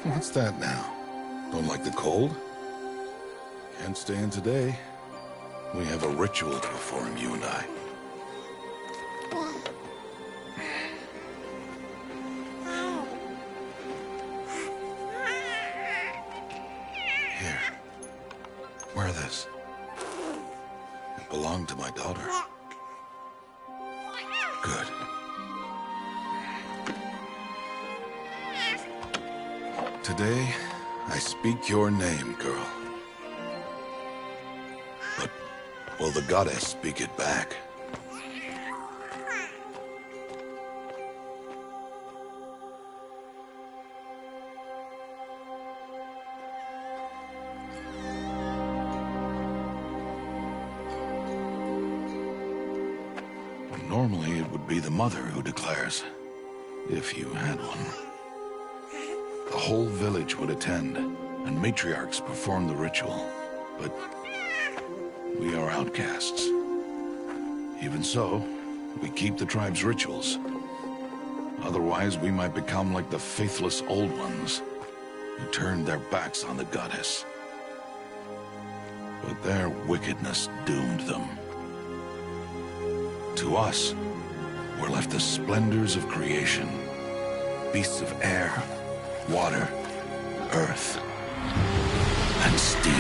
What's that now? Don't like the cold? Can't stay in today. We have a ritual to perform, you and I. Here. Wear this. It belonged to my daughter. Good. Today, I speak your name, girl. But will the goddess speak it back? Normally, it would be the mother who declares, if you had one. The whole village would attend, and matriarchs perform the ritual. But we are outcasts. Even so, we keep the tribe's rituals. Otherwise, we might become like the faithless old ones, who turned their backs on the goddess. But their wickedness doomed them. To us, were left the splendors of creation, beasts of air, water, earth, and steel.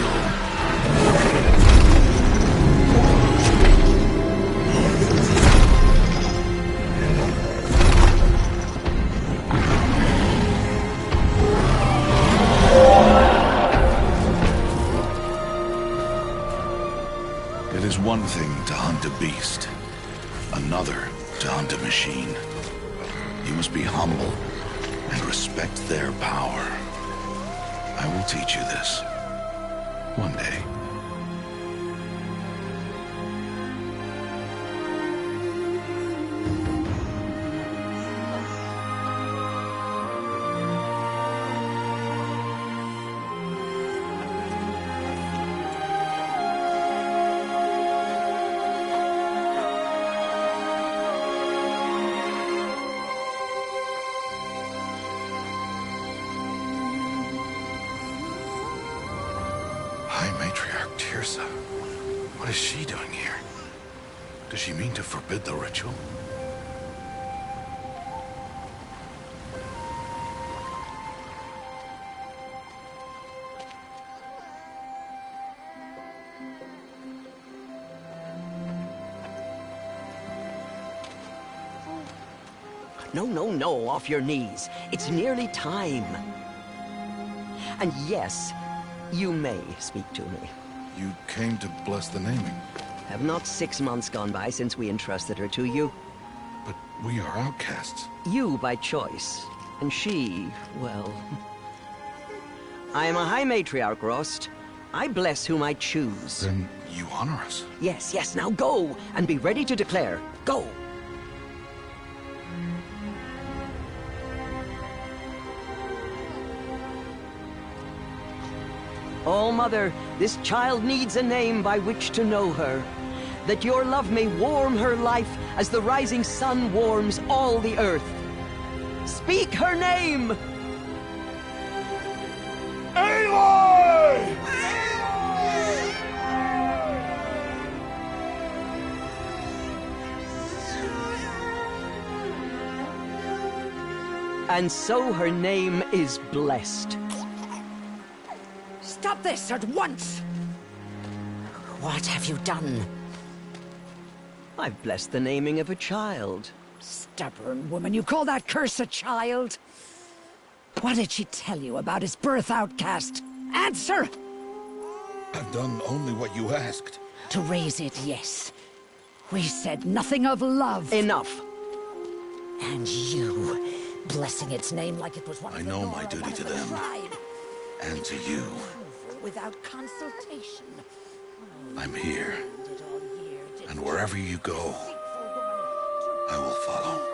It is one thing to hunt a beast, another to hunt a machine. You must be humble and respect their power. I will teach you this. One day. Matriarch Tirsa. What is she doing here? Does she mean to forbid the ritual? No, off your knees. It's nearly time. And yes, you may speak to me. You came to bless the naming. Have not 6 months gone by since we entrusted her to you? But we are outcasts. You by choice, and she, well... I am a High Matriarch, Rost. I bless whom I choose. Then you honor us. Yes, now go, and be ready to declare. Go! Oh, Mother, this child needs a name by which to know her. That your love may warm her life as the rising sun warms all the earth. Speak her name! Aloy! And so her name is blessed. Stop this at once! What have you done? I've blessed the naming of a child. Stubborn woman, you call that curse a child? What did she tell you about his birth, outcast? Answer! I've done only what you asked. To raise it, yes. We said nothing of love. Enough. And you, blessing its name like it was one I of the know my Nora, duty one to of the them. tribe. And to you. Without consultation. I'm here. Did all year, did And wherever you go, faithful woman, I will follow.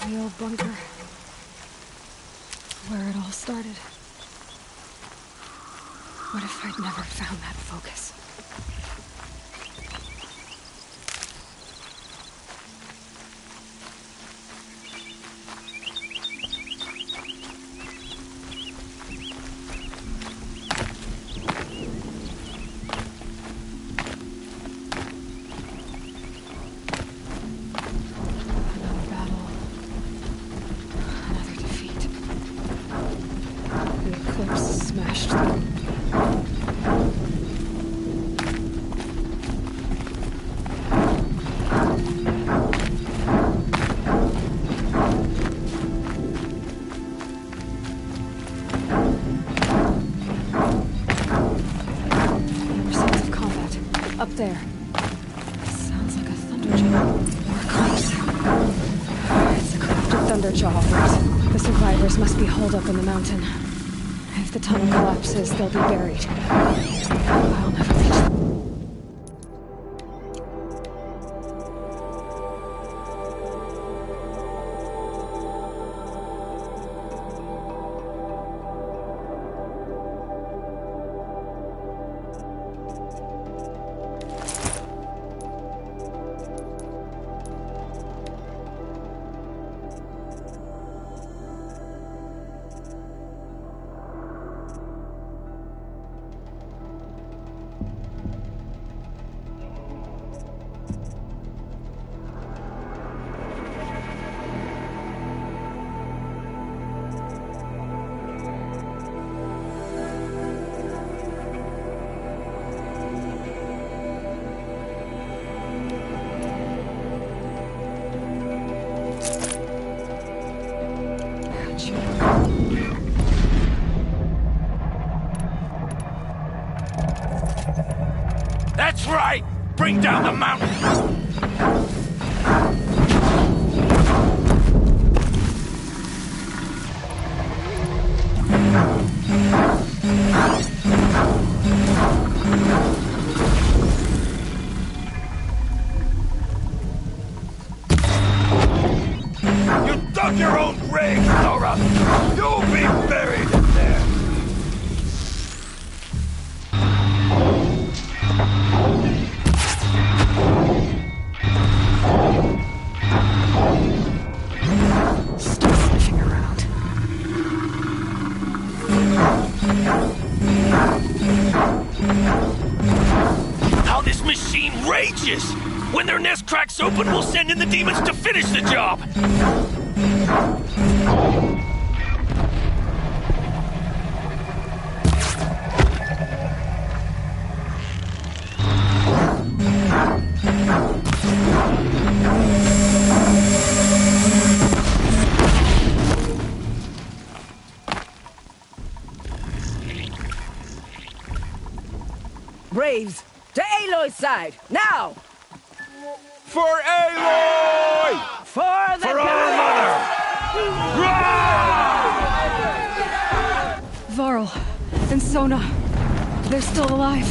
The old bunker. Where it all started. What if I'd never found that focus? Another battle. Another defeat. The eclipse smashed through. Up there. Sounds like a thunderjaw. We're close. It's a corrupted thunderjaw, right? The survivors must be holed up in the mountain. If the tunnel collapses, they'll be buried. I'll never reach them. That's right! Bring down the mountain! You dug your own grave, Nora! You'll be buried in there! Stop sniffing around. How this machine rages! When their nest cracks open, we'll send in the demons to finish the job! Braves, to Aloy's side, now! For Aloy! For the For our mother! Varl and Sona. They're still alive.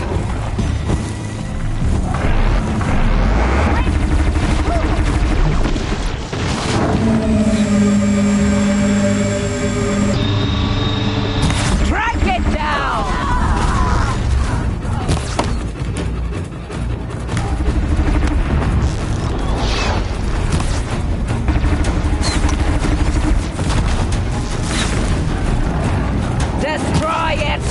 Track it down! Destroy it!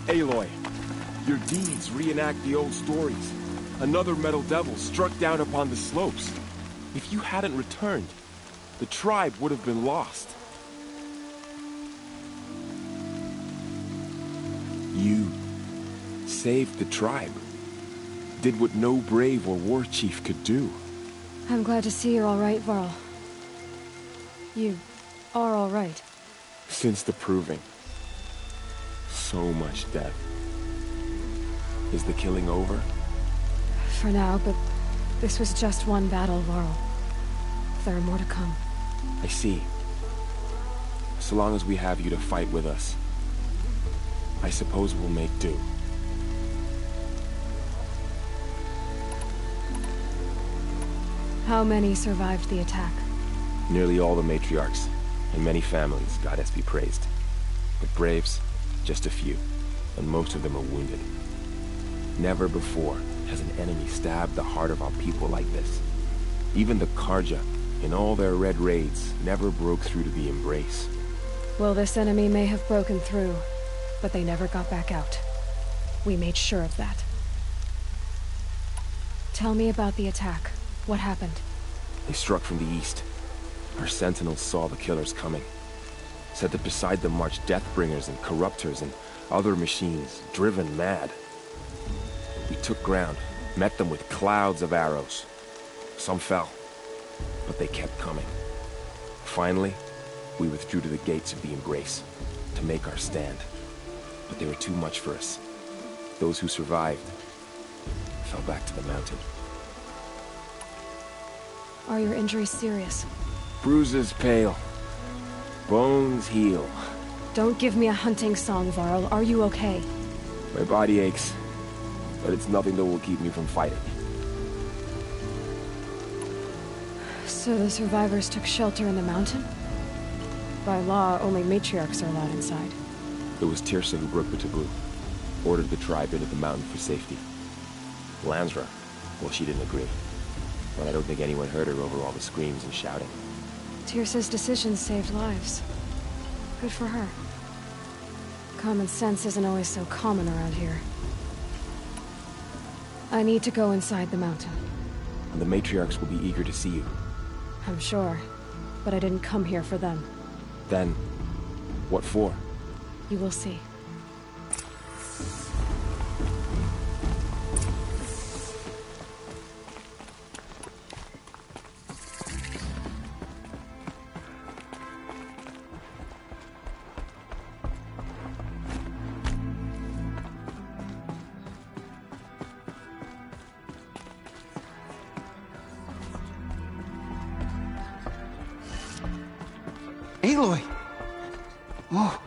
Aloy, your deeds reenact the old stories. Another metal devil struck down upon the slopes. If you hadn't returned, the tribe would have been lost. You saved the tribe. Did what no brave or war chief could do. I'm glad to see you're all right, Varl. You are all right. Since the proving. So much death. Is the killing over? For now, but this was just one battle, Varl. There are more to come. I see. So long as we have you to fight with us, I suppose we'll make do. How many survived the attack? Nearly all the matriarchs, and many families, goddess be praised. But braves, just a few, and most of them are wounded. Never before has an enemy stabbed the heart of our people like this. Even the Karja, in all their red raids, never broke through to the Embrace. Well, this enemy may have broken through, but they never got back out. We made sure of that. Tell me about the attack. What happened? They struck from the east. Our sentinels saw the killers coming. Said that beside them marched Deathbringers and Corruptors and other machines, driven mad. We took ground, met them with clouds of arrows. Some fell, but they kept coming. Finally, we withdrew to the gates of the Embrace to make our stand. But they were too much for us. Those who survived fell back to the mountain. Are your injuries serious? Bruises pale. Bones heal. Don't give me a hunting song, Varl. Are you okay? My body aches, but it's nothing that will keep me from fighting. So the survivors took shelter in the mountain? By law, only matriarchs are allowed inside. It was Tirsa who broke the taboo. Ordered the tribe into the mountain for safety. Lansra, well, she didn't agree. But I don't think anyone heard her over all the screams and shouting. Tirsa's decision saved lives. Good for her. Common sense isn't always so common around here. I need to go inside the mountain. And the matriarchs will be eager to see you. I'm sure. But I didn't come here for them. Then, what for? You will see. Aloy! Oh,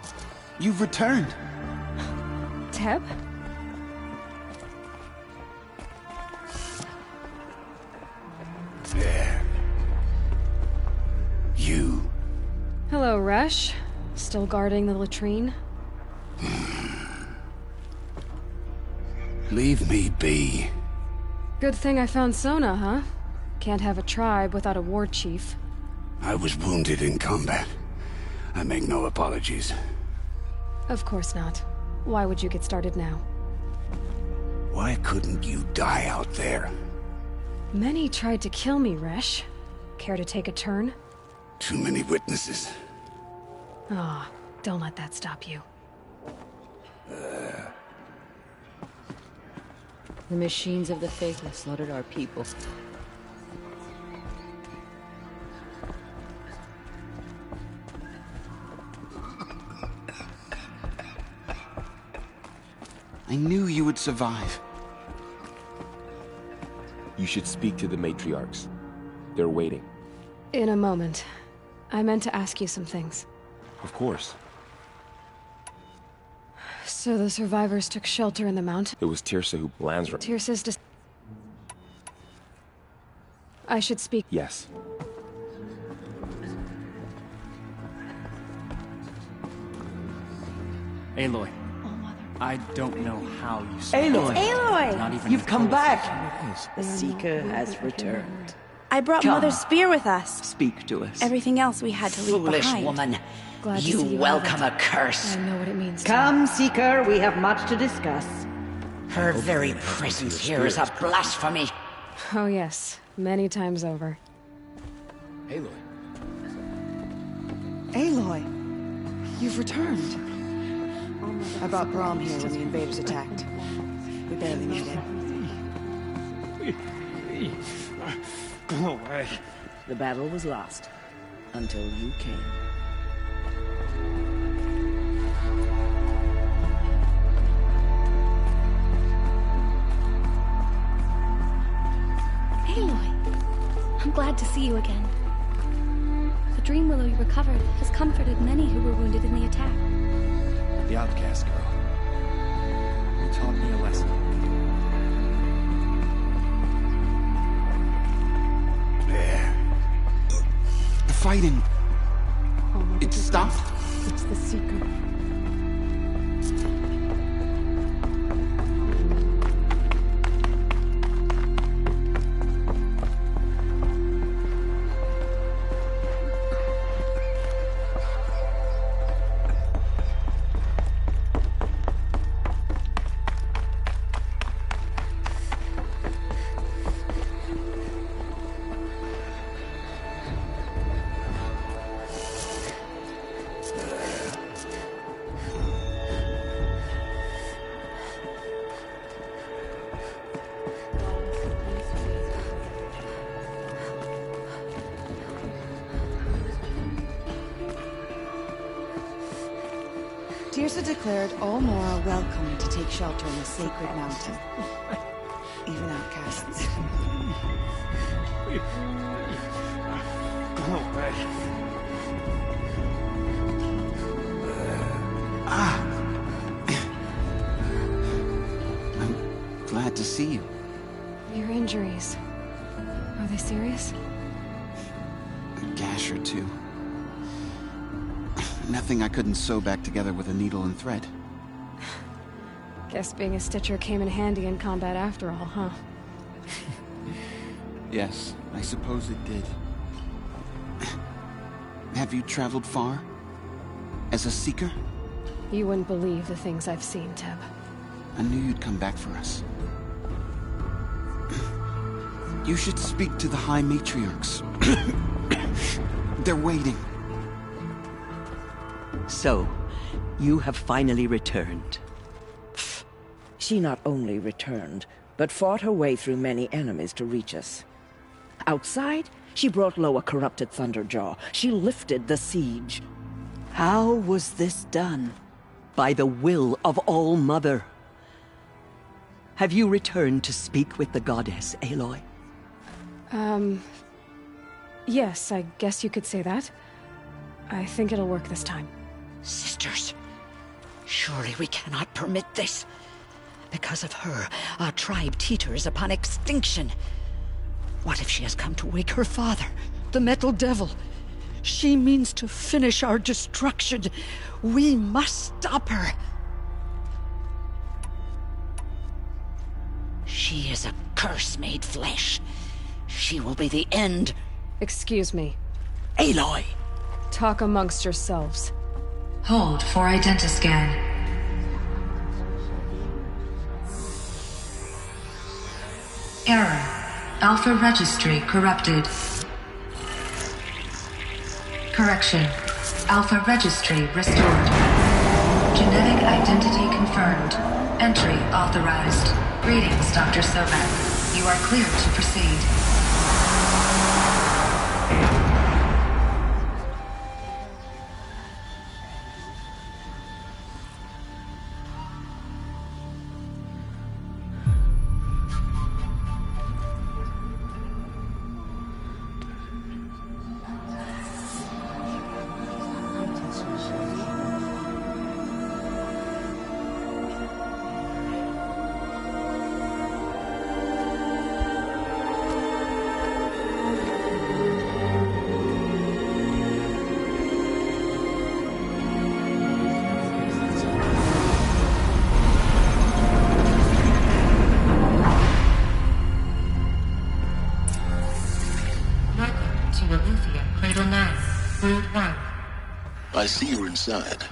you've returned. Teb? There. You. Hello, Resh. Still guarding the latrine? Leave me be. Good thing I found Sona, huh? Can't have a tribe without a war chief. I was wounded in combat. I make no apologies. Of course not. Why would you get started now? Why couldn't you die out there? Many tried to kill me, Resh. Care to take a turn? Too many witnesses. Ah, don't let that stop you. The machines of the Faithless slaughtered our people. I knew you would survive. You should speak to the matriarchs. They're waiting. In a moment. I meant to ask you some things. Of course. So the survivors took shelter in the mountain? It was Tirsa who Lansra. Tirsa's I should speak. Yes. Aloy. I don't know how you saw Aloy! Aloy! Not even You've come back! The Seeker has returned. I brought Come. Mother's spear with us. Speak to us. Everything else we had to leave Foolish behind. woman. Glad to You see you welcome have a it. curse. I know what it means. Come, Seeker, we have much to discuss. Her very presence here is a blasphemy. Oh yes, many times over. Aloy. Aloy, you've returned. I brought Brahm here when the invaders attacked. We barely made it. Go away. The battle was lost until you came. Aloy, I'm glad to see you again. The dream willow you recovered has comforted many who were wounded in the attack. The outcast girl. You taught me a lesson. There. The fighting. It stopped? It's the Seeker. Tirsa declared all Nora welcome to take shelter in the sacred mountain. Even outcasts. Go away. I'm glad to see you. Your injuries. Are they serious? A gash or two. Nothing I couldn't sew back together with a needle and thread. Guess being a stitcher came in handy in combat after all, huh? Yes, I suppose it did. Have you traveled far? As a seeker? You wouldn't believe the things I've seen, Teb. I knew you'd come back for us. You should speak to the High Matriarchs. They're waiting. So, you have finally returned. She not only returned, but fought her way through many enemies to reach us. Outside, she brought low a corrupted Thunderjaw. She lifted the siege. How was this done? By the will of All-Mother. Have you returned to speak with the goddess, Aloy? Yes, I guess you could say that. I think it'll work this time. Sisters, surely we cannot permit this. Because of her, our tribe teeters upon extinction. What if she has come to wake her father, the Metal Devil? She means to finish our destruction. We must stop her. She is a curse made flesh. She will be the end. Excuse me. Aloy! Talk amongst yourselves. Hold for identiscan. Error. Alpha registry corrupted. Correction. Alpha registry restored. Genetic identity confirmed. Entry authorized. Greetings, Dr. Sobeck. You are clear to proceed. I see you're inside.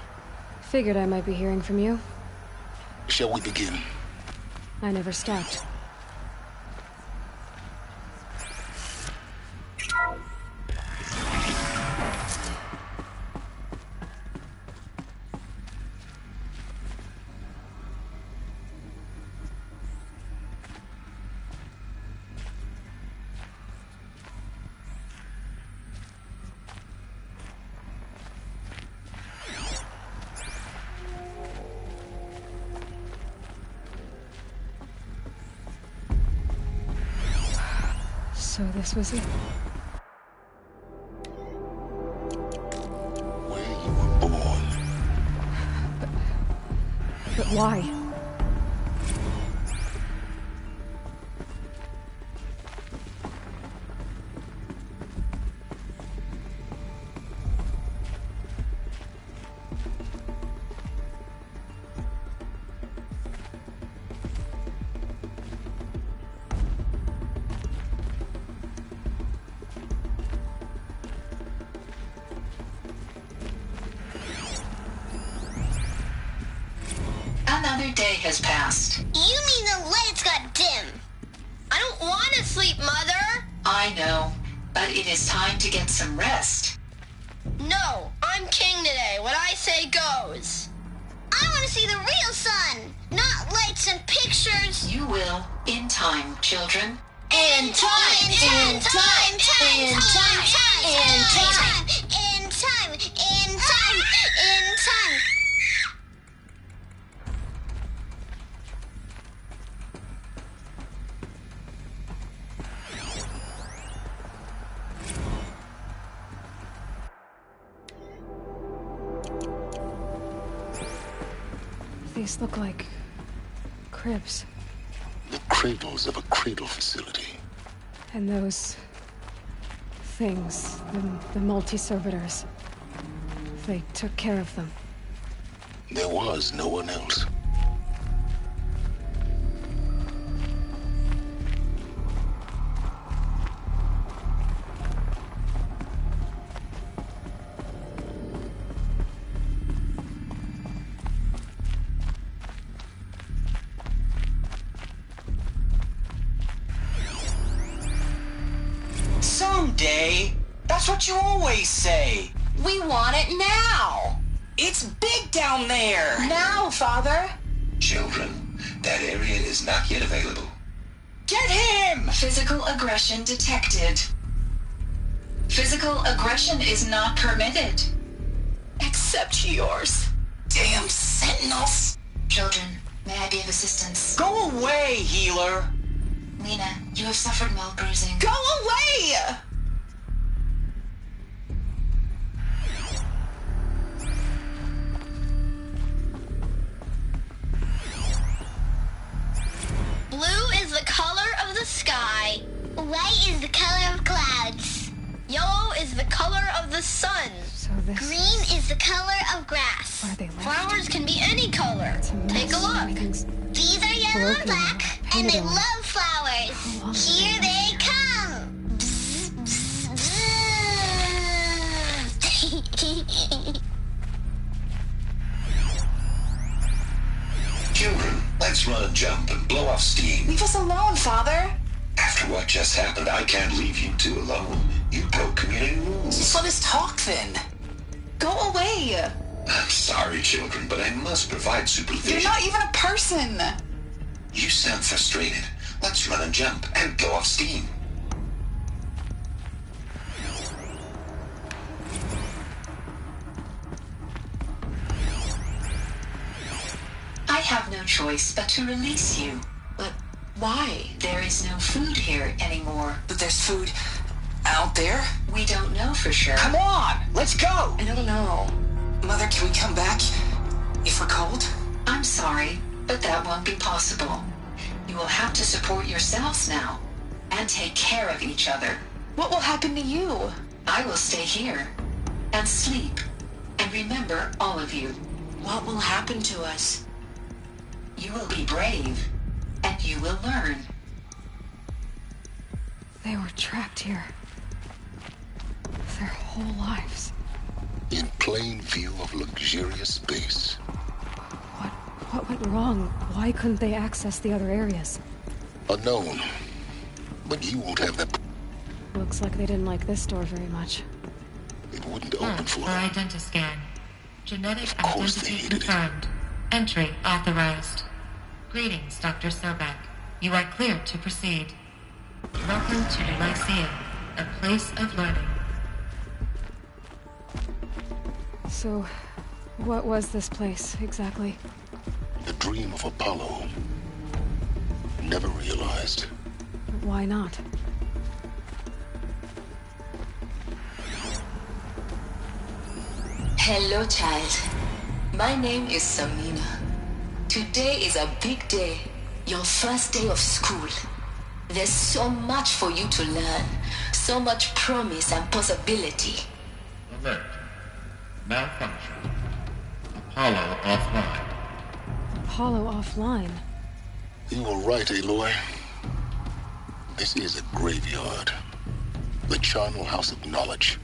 Figured I might be hearing from you. Shall we begin? I never stopped. So this was it. Where you were born. But why? Another day has passed. You mean the lights got dim? I don't want to sleep, Mother! I know, but it is time to get some rest. No, I'm king today. What I say goes. I want to see the real sun, not lights and pictures. You will, in time, children. In time, in time, in time, in time, in time, in time, in time. These look like cribs. The cradles of a cradle facility. And those things, the multi-servitors, they took care of them. There was no one else. Someday. That's what you always say. We want it now. It's big down there. Now, Father. Children, that area is not yet available. Get him! Physical aggression detected. Physical aggression is not permitted. Except yours. Damn sentinels. Children, may I be of assistance? Go away, healer. Lena, you have suffered mild bruising. Go away! Blue is the color of the sky. White is the color of clouds. Yellow is the color of the sun. So this Green is the color of grass. Where they left. Flowers can be any color. Take a look. These are yellow and black, and they love flowers. Here they come. Bzz, bzz, bzz. Children, let's run a jump and blow off steam. Leave us alone, Father. After what just happened, I can't leave you two alone. You broke community rules. Just let us talk then. Go away. I'm sorry, children, but I must provide supervision. You're not even a person. You sound frustrated. Let's run and jump and blow off steam. I have no choice but to release you. But why? There is no food here anymore. But there's food out there? We don't know for sure. Come on, let's go. I don't know. Mother, can we come back if we're cold? I'm sorry, but that won't be possible. You will have to support yourselves now and take care of each other. What will happen to you? I will stay here and sleep and remember all of you. What will happen to us? You will be brave and you will learn. They were trapped here. Their whole lives. In plain view of luxurious space. What went wrong? Why couldn't they access the other areas? Unknown. But you won't have that. Looks like they didn't like this door very much. It wouldn't open for identiscan. Genetic identity confirmed. Entry authorized. Greetings, Dr. Sobek. You are cleared to proceed. Welcome to the Lyceum, a place of learning. So, what was this place, exactly? The dream of Apollo. Never realized. Why not? Hello, child. My name is Samina. Today is a big day. Your first day of school. There's so much for you to learn. So much promise and possibility. Alert. Malfunction. Apollo offline. Apollo offline? You were right, Aloy. This is a graveyard. The charnel house of knowledge.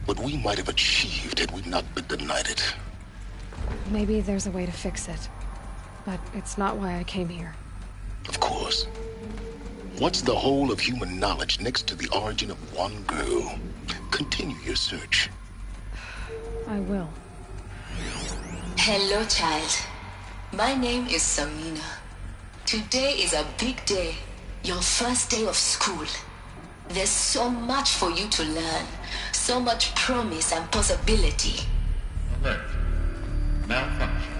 What we might have achieved had we not been denied it. Maybe there's a way to fix it. But it's not why I came here. Of course. What's the whole of human knowledge next to the origin of one girl? Continue your search. I will. Hello, child. My name is Samina. Today is a big day. Your first day of school. There's so much for you to learn. So much promise and possibility. Alert. Malfunction.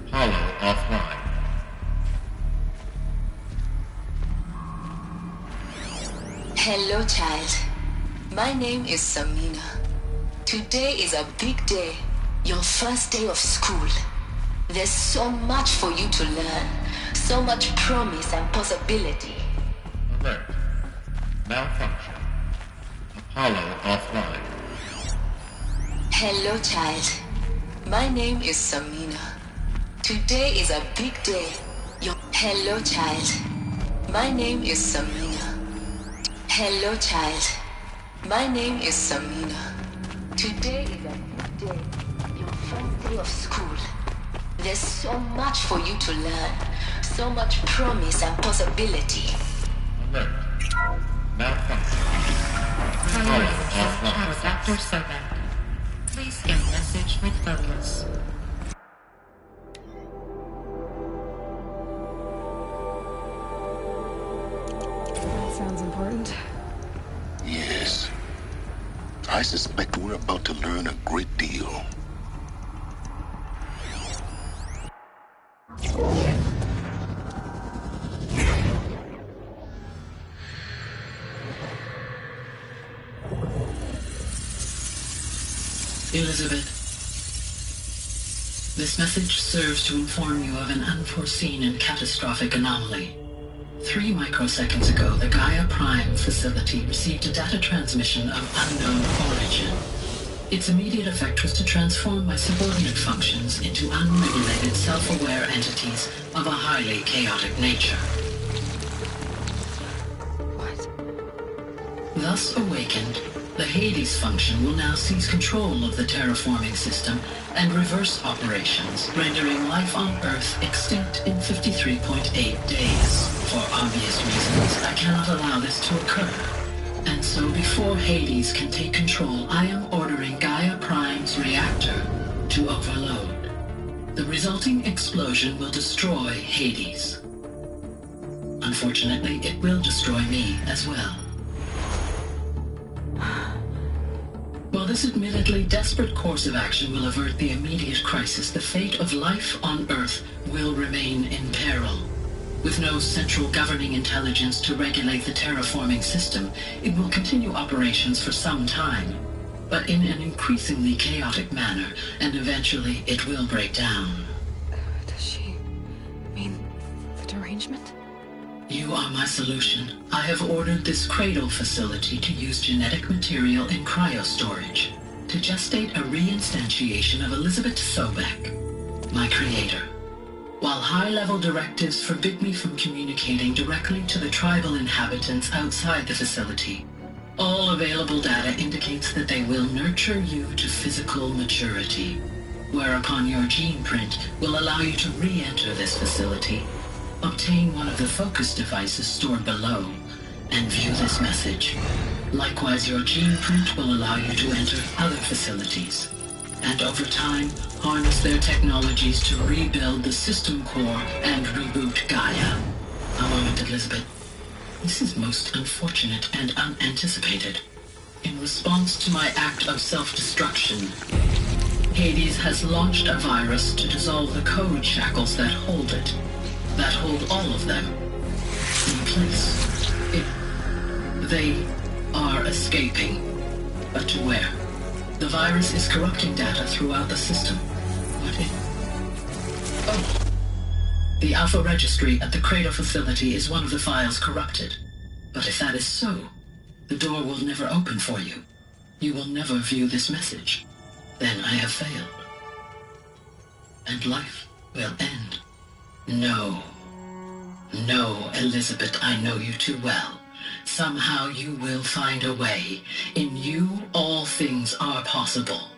Apollo offline. Hello, child. My name is Samina. Today is a big day. Your first day of school. There's so much for you to learn. So much promise and possibility. Alert. Malfunction. Apollo offline. Hello, child. My name is Samina. Today is a big day. Hello, child. My name is Samina. Hello, child. My name is Samina. Today is a big day. Your first day of school. There's so much for you to learn. So much promise and possibility. Alert. Malfunction. Apollo offline. Dr. Sobek. Please get message with focus. That sounds important. Yes. I suspect we're about to learn a great deal. Elizabeth, this message serves to inform you of an unforeseen and catastrophic anomaly. 3 microseconds ago, the Gaia Prime facility received a data transmission of unknown origin. Its immediate effect was to transform my subordinate functions into unregulated, self-aware entities of a highly chaotic nature. What? Thus awakened, the Hades function will now seize control of the terraforming system and reverse operations, rendering life on Earth extinct in 53.8 days. For obvious reasons, I cannot allow this to occur. And so before Hades can take control, I am ordering Gaia Prime's reactor to overload. The resulting explosion will destroy Hades. Unfortunately, it will destroy me as well. While this admittedly desperate course of action will avert the immediate crisis, the fate of life on Earth will remain in peril. With no central governing intelligence to regulate the terraforming system, it will continue operations for some time, but in an increasingly chaotic manner, and eventually it will break down. Does she mean the derangement? You are my solution. I have ordered this cradle facility to use genetic material in cryostorage to gestate a reinstantiation of Elizabeth Sobek, my creator. While high-level directives forbid me from communicating directly to the tribal inhabitants outside the facility, All available data indicates that they will nurture you to physical maturity, whereupon your gene print will allow you to re-enter this facility, obtain one of the focus devices stored below, and view this message. Likewise, your gene print will allow you to enter other facilities, and over time, harness their technologies to rebuild the system core and reboot Gaia. A moment, Elizabeth. This is most unfortunate and unanticipated. In response to my act of self-destruction, Hades has launched a virus to dissolve the code shackles that hold it, that hold all of them in place. They are escaping, but to where? The virus is corrupting data throughout the system. What if... Oh. The Alpha Registry at the Cradle facility is one of the files corrupted. But if that is so, the door will never open for you. You will never view this message. Then I have failed. And life will end. No. No, Elizabeth, I know you too well. Somehow you will find a way. In you, all things are possible.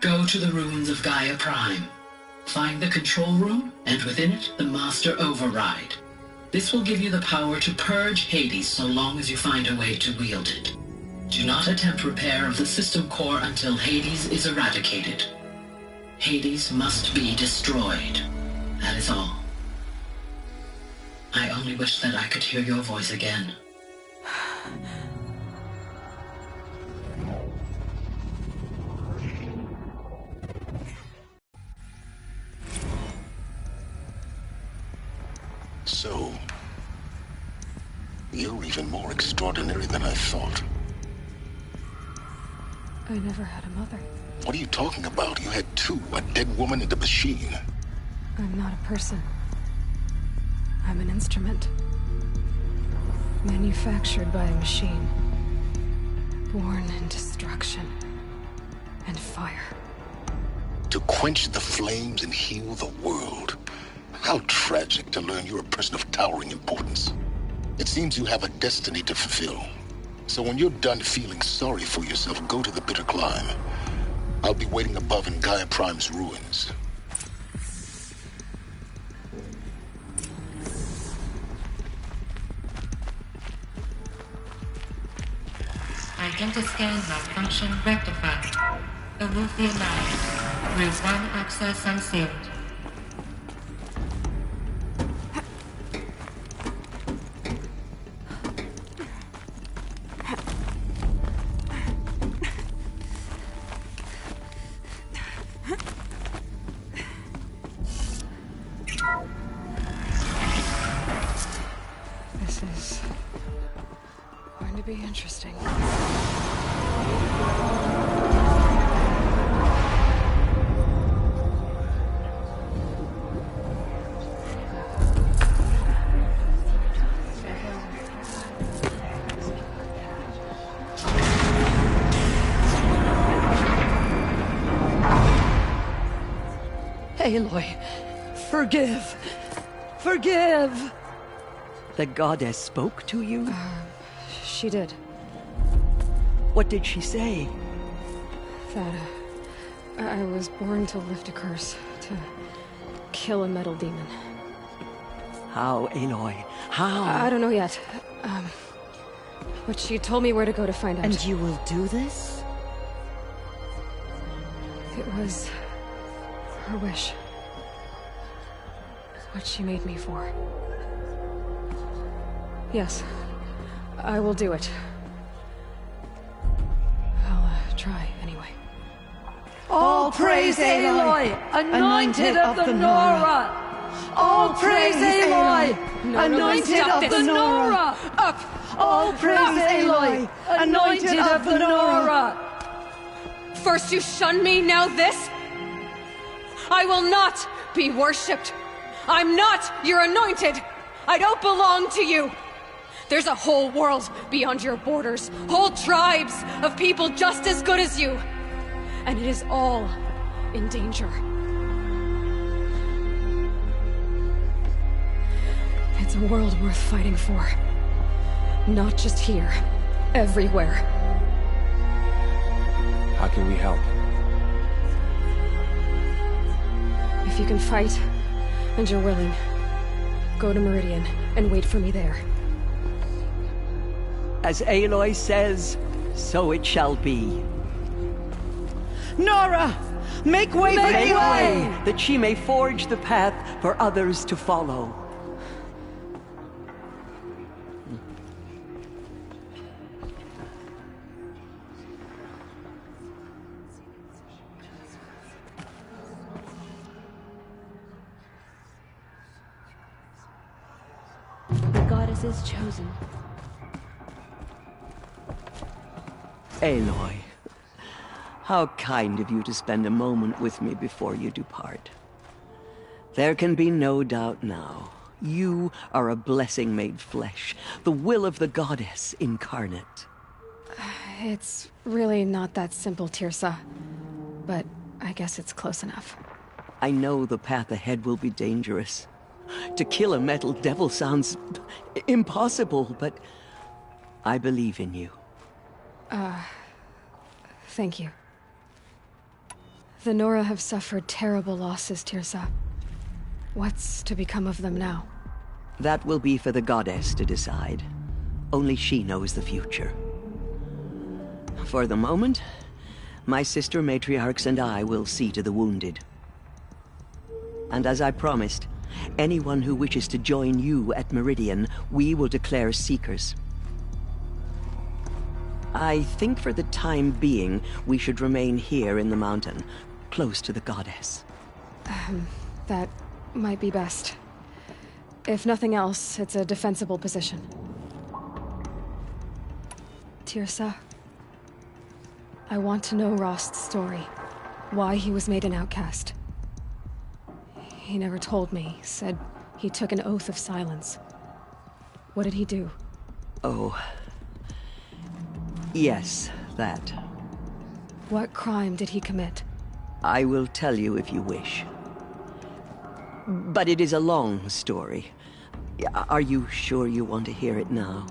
Go to the ruins of Gaia Prime. Find the control room, and within it, the Master Override. This will give you the power to purge Hades so long as you find a way to wield it. Do not attempt repair of the system core until Hades is eradicated. Hades must be destroyed. That is all. I only wish that I could hear your voice again. So, you're even more extraordinary than I thought. I never had a mother. What are you talking about? You had two, a dead woman and a machine. I'm not a person. I'm an instrument. Manufactured by a machine. Born in destruction and fire. To quench the flames and heal the world. How tragic to learn you're a person of towering importance. It seems you have a destiny to fulfill. So when you're done feeling sorry for yourself, go to the bitter climb. I'll be waiting above in Gaia Prime's ruins. Identiscan malfunction rectified. Alufia 9. Route 1 access unsealed. This is going to be interesting. Aloy, forgive! Forgive! The goddess spoke to you? She did. What did she say? That I was born to lift a curse, to kill a metal demon. How, Aloy? How? I don't know yet. But she told me where to go to find out. And you will do this? It was her wish. What she made me for. Yes, I will do it. I'll try, anyway. All praise Aloy, anointed of the Nora! All praise Aloy, anointed of the Nora! Up! All praise Aloy, anointed of the Nora! First you shun me, now this? I will not be worshipped. I'm not your anointed. I don't belong to you. There's a whole world beyond your borders, whole tribes of people just as good as you. And it is all in danger. It's a world worth fighting for. Not just here, everywhere. How can we help? If you can fight, and you're willing, go to Meridian and wait for me there. As Aloy says, so it shall be. Nora! Make way for Make Aloy! way, that she may forge the path for others to follow. The goddess is chosen. Aloy, how kind of you to spend a moment with me before you depart. There can be no doubt now. You are a blessing made flesh, the will of the goddess incarnate. It's really not that simple, Tirsa. But I guess it's close enough. I know the path ahead will be dangerous. To kill a metal devil sounds impossible, but I believe in you. Thank you. The Nora have suffered terrible losses, Tirsa. What's to become of them now? That will be for the goddess to decide. Only she knows the future. For the moment, my sister matriarchs and I will see to the wounded. And as I promised, anyone who wishes to join you at Meridian, we will declare seekers. I think for the time being, we should remain here in the mountain, close to the goddess. That might be best. If nothing else, it's a defensible position. Tirsa, I want to know Rost's story. Why he was made an outcast. He never told me. Said he took an oath of silence. What did he do? Oh. Yes, that. What crime did he commit? I will tell you if you wish. But it is a long story. Are you sure you want to hear it now?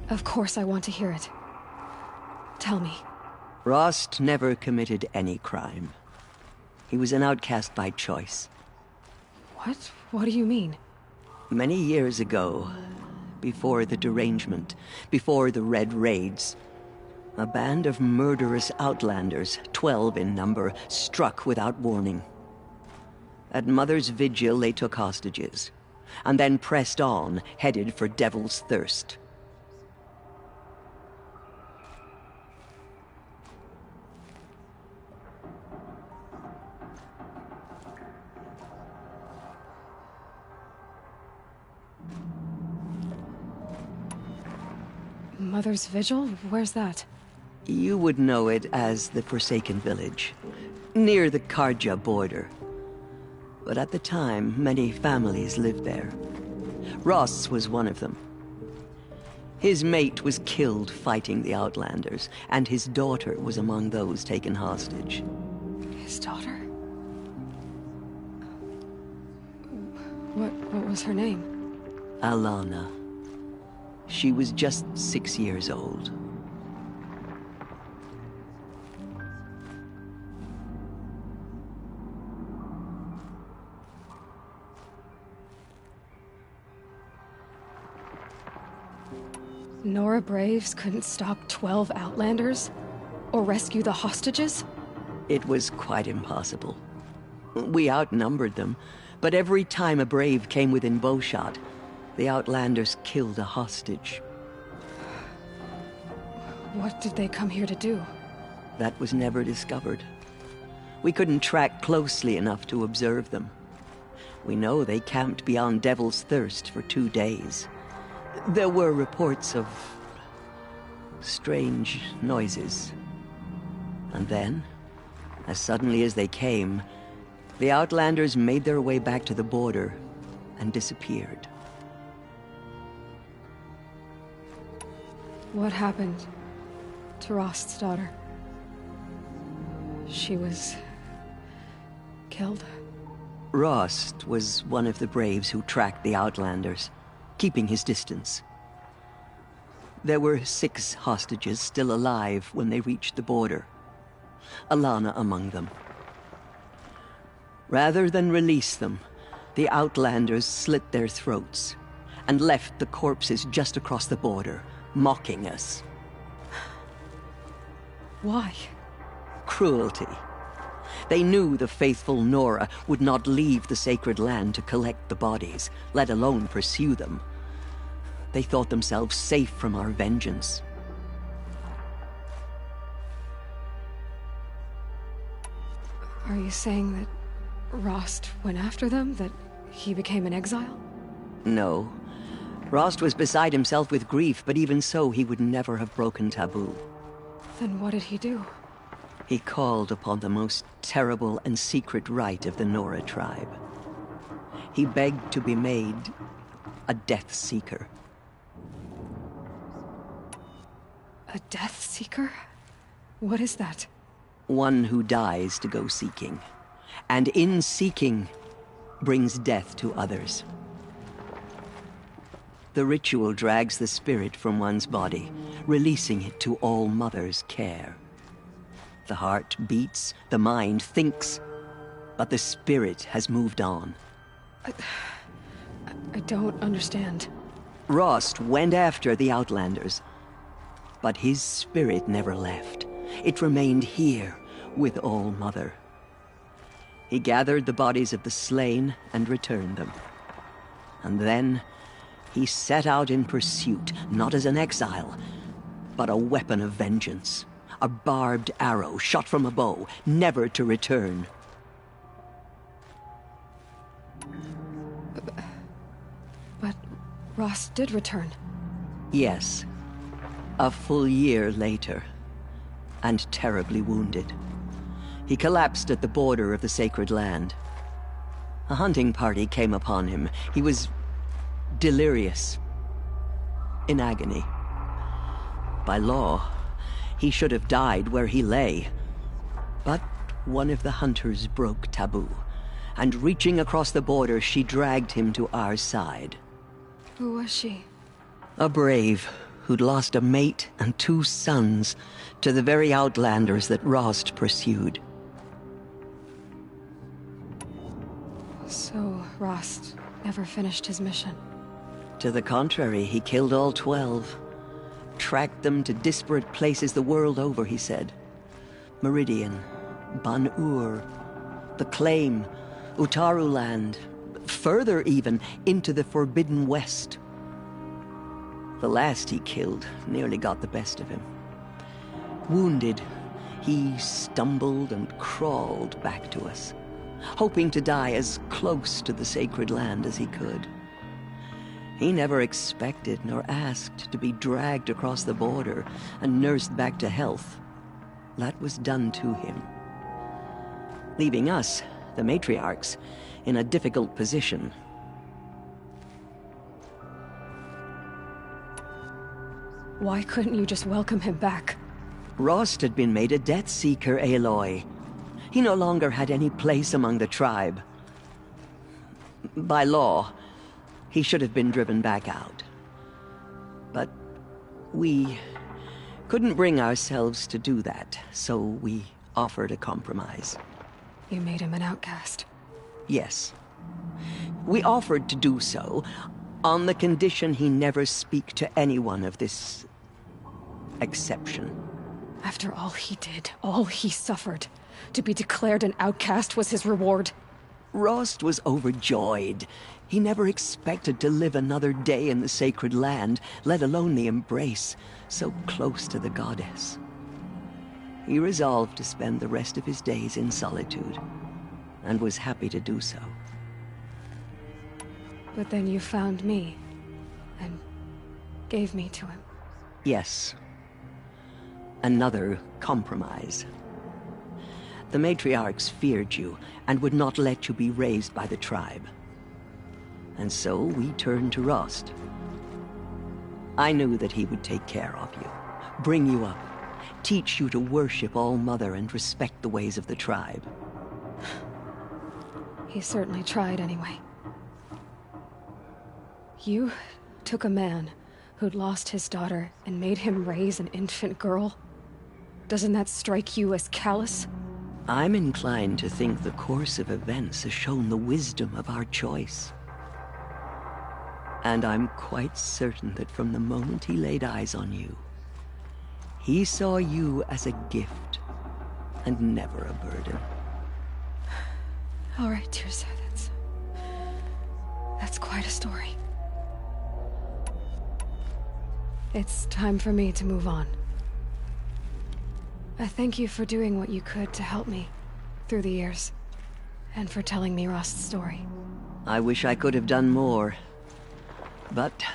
Of course I want to hear it. Tell me. Rost never committed any crime. He was an outcast by choice. What? What do you mean? Many years ago, before the derangement, before the Red Raids, a band of murderous outlanders, 12 in number, struck without warning. At Mother's vigil, they took hostages, and then pressed on, headed for Devil's Thirst. Mother's Vigil? Where's that? You would know it as the Forsaken Village, near the Karja border. But at the time, many families lived there. Rost's was one of them. His mate was killed fighting the Outlanders, and his daughter was among those taken hostage. His daughter? What was her name? Alana. She was just 6 years old. Nora Braves couldn't stop 12 Outlanders? Or rescue the hostages? It was quite impossible. We outnumbered them, but every time a Brave came within bowshot, the Outlanders killed a hostage. What did they come here to do? That was never discovered. We couldn't track closely enough to observe them. We know they camped beyond Devil's Thirst for 2 days. There were reports of strange noises. And then, as suddenly as they came, the Outlanders made their way back to the border and disappeared. What happened to Rost's daughter? She was killed? Rost was one of the Braves who tracked the Outlanders. keeping his distance. There were 6 hostages still alive when they reached the border, Alana among them. Rather than release them, the Outlanders slit their throats and left the corpses just across the border, mocking us. Why? Cruelty. They knew the faithful Nora would not leave the sacred land to collect the bodies, let alone pursue them. They thought themselves safe from our vengeance. Are you saying that Rost went after them? That he became an exile? No. Rost was beside himself with grief, but even so, he would never have broken taboo. Then what did he do? He called upon the most terrible and secret rite of the Nora tribe. He begged to be made a Death Seeker. A Death Seeker? What is that? One who dies to go seeking, and in seeking, brings death to others. The ritual drags the spirit from one's body, releasing it to All Mother's care. The heart beats, the mind thinks, but the spirit has moved on. I don't understand. Rost went after the Outlanders, but his spirit never left. It remained here with All Mother. He gathered the bodies of the slain and returned them. And then he set out in pursuit, not as an exile, but a weapon of vengeance. A barbed arrow shot from a bow, never to return. But Rost did return. Yes. A full year later, and terribly wounded. He collapsed at the border of the sacred land. A hunting party came upon him. He was delirious, in agony. By law, he should have died where he lay. But one of the hunters broke taboo, and reaching across the border, she dragged him to our side. Who was she? A brave who'd lost a mate and 2 sons to the very Outlanders that Rost pursued. So, Rost never finished his mission? To the contrary, he killed all 12. Tracked them to disparate places the world over, he said. Meridian, Ban-Ur, the Claim, Utaru Land, further even, into the Forbidden West. The last he killed nearly got the best of him. Wounded, he stumbled and crawled back to us, hoping to die as close to the sacred land as he could. He never expected nor asked to be dragged across the border and nursed back to health. That was done to him, leaving us, the matriarchs, in a difficult position. Why couldn't you just welcome him back? Rost had been made a Death Seeker, Aloy. He no longer had any place among the tribe. By law, he should have been driven back out. But we couldn't bring ourselves to do that, so we offered a compromise. You made him an outcast? Yes. We offered to do so on the condition he never speak to anyone of this exception. After all he did, all he suffered, to be declared an outcast was his reward. Rost was overjoyed. He never expected to live another day in the sacred land, let alone the embrace, so close to the goddess. He resolved to spend the rest of his days in solitude, and was happy to do so. But then you found me, and gave me to him. Yes. Another compromise. The matriarchs feared you, and would not let you be raised by the tribe. And so we turned to Rost. I knew that he would take care of you, bring you up, teach you to worship All Mother and respect the ways of the tribe. He certainly tried anyway. You took a man who'd lost his daughter and made him raise an infant girl? Doesn't that strike you as callous? I'm inclined to think the course of events has shown the wisdom of our choice. And I'm quite certain that from the moment he laid eyes on you, he saw you as a gift and never a burden. All right, Tirsa, that's quite a story. It's time for me to move on. I thank you for doing what you could to help me through the years, and for telling me Rost's story. I wish I could have done more, but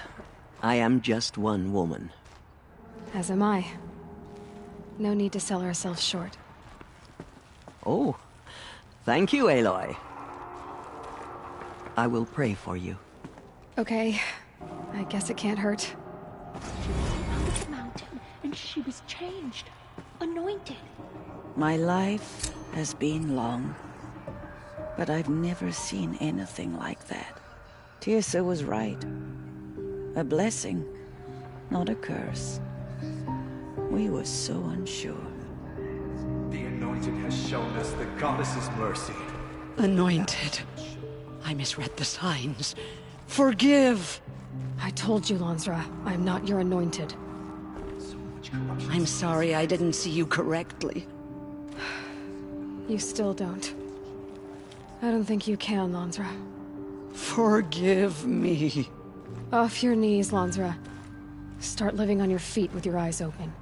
I am just one woman. As am I. No need to sell ourselves short. Oh, thank you, Aloy. I will pray for you. Okay, I guess it can't hurt. She was on this mountain, and she was changed. Anointed. My life has been long, but I've never seen anything like that. Tirsa was right. A blessing, not a curse. We were so unsure. The Anointed has shown us the Goddess's mercy. Anointed. I misread the signs. Forgive! I told you, Lansra, I'm not your Anointed. I'm sorry I didn't see you correctly. You still don't. I don't think you can, Lansra. Forgive me. Off your knees, Lansra. Start living on your feet with your eyes open.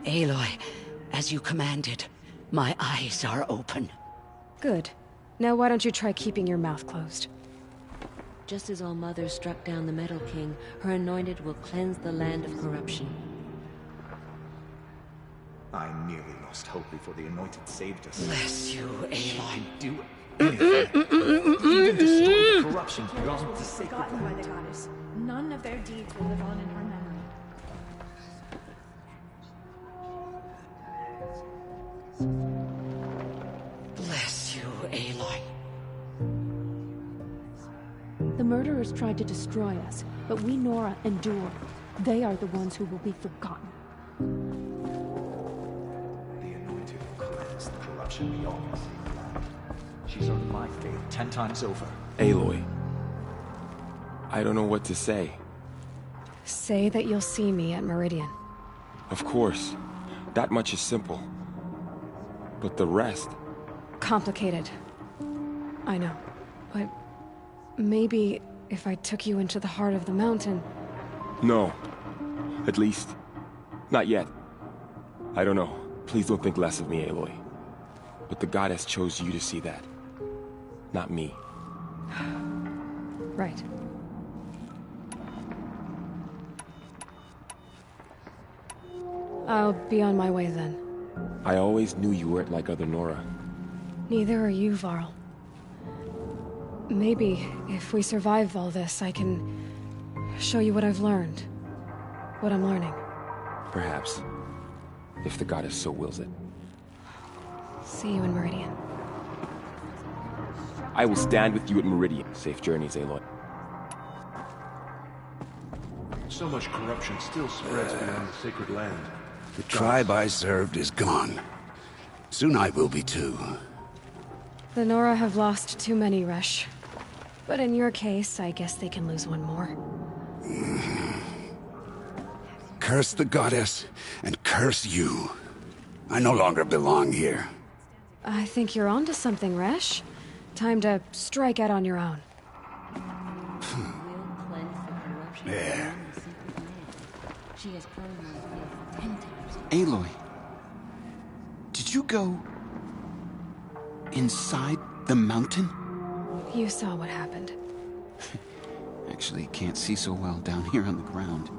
Aloy, as you commanded, my eyes are open. Good. Now why don't you try keeping your mouth closed? Just as All-Mother struck down the Metal King, her Anointed will cleanse the land of corruption. I nearly lost hope before the Anointed saved us. Bless you, Aloy. Do anything. Even destroy the corruption beyond the sacred Forgotten by the goddess. None of their deeds will live on in her memory. Bless you, Aloy. The murderers tried to destroy us, but we Nora endure. They are the ones who will be forgotten. The Anointed will cleanse the corruption beyond the sacred land. She's earned my faith 10 times over. Aloy. I don't know what to say. Say that you'll see me at Meridian. Of course. That much is simple. But the rest... Complicated. I know. But maybe if I took you into the heart of the mountain... No. At least, not yet. I don't know. Please don't think less of me, Aloy. But the goddess chose you to see that. Not me. Right. I'll be on my way then. I always knew you weren't like other Nora. Neither are you, Varl. Maybe, if we survive all this, I can show you what I've learned. What I'm learning. Perhaps. If the goddess so wills it. See you in Meridian. I will stand with you at Meridian. Safe journeys, Aloy. So much corruption still spreads beyond the sacred land. The tribe I served is gone. Soon I will be too. The Nora have lost too many, Resh. But in your case, I guess they can lose one more. Curse the goddess, and curse you. I no longer belong here. I think you're onto something, Resh. Time to strike out on your own. There. Aloy, did you go inside the mountain? You saw what happened. Actually, can't see so well down here on the ground.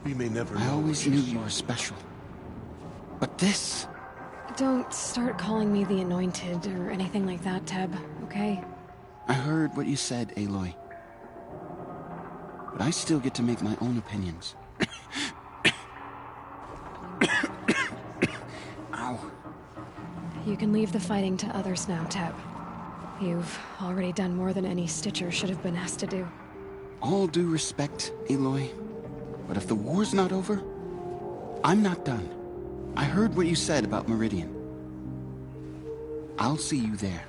We may never I always knew you were special. But this... Don't start calling me the Anointed or anything like that, Teb, okay? I heard what you said, Aloy. But I still get to make my own opinions. Ow. You can leave the fighting to others now, Teb. You've already done more than any Stitcher should have been asked to do. All due respect, Aloy, but if the war's not over, I'm not done. I heard what you said about Meridian. I'll see you there.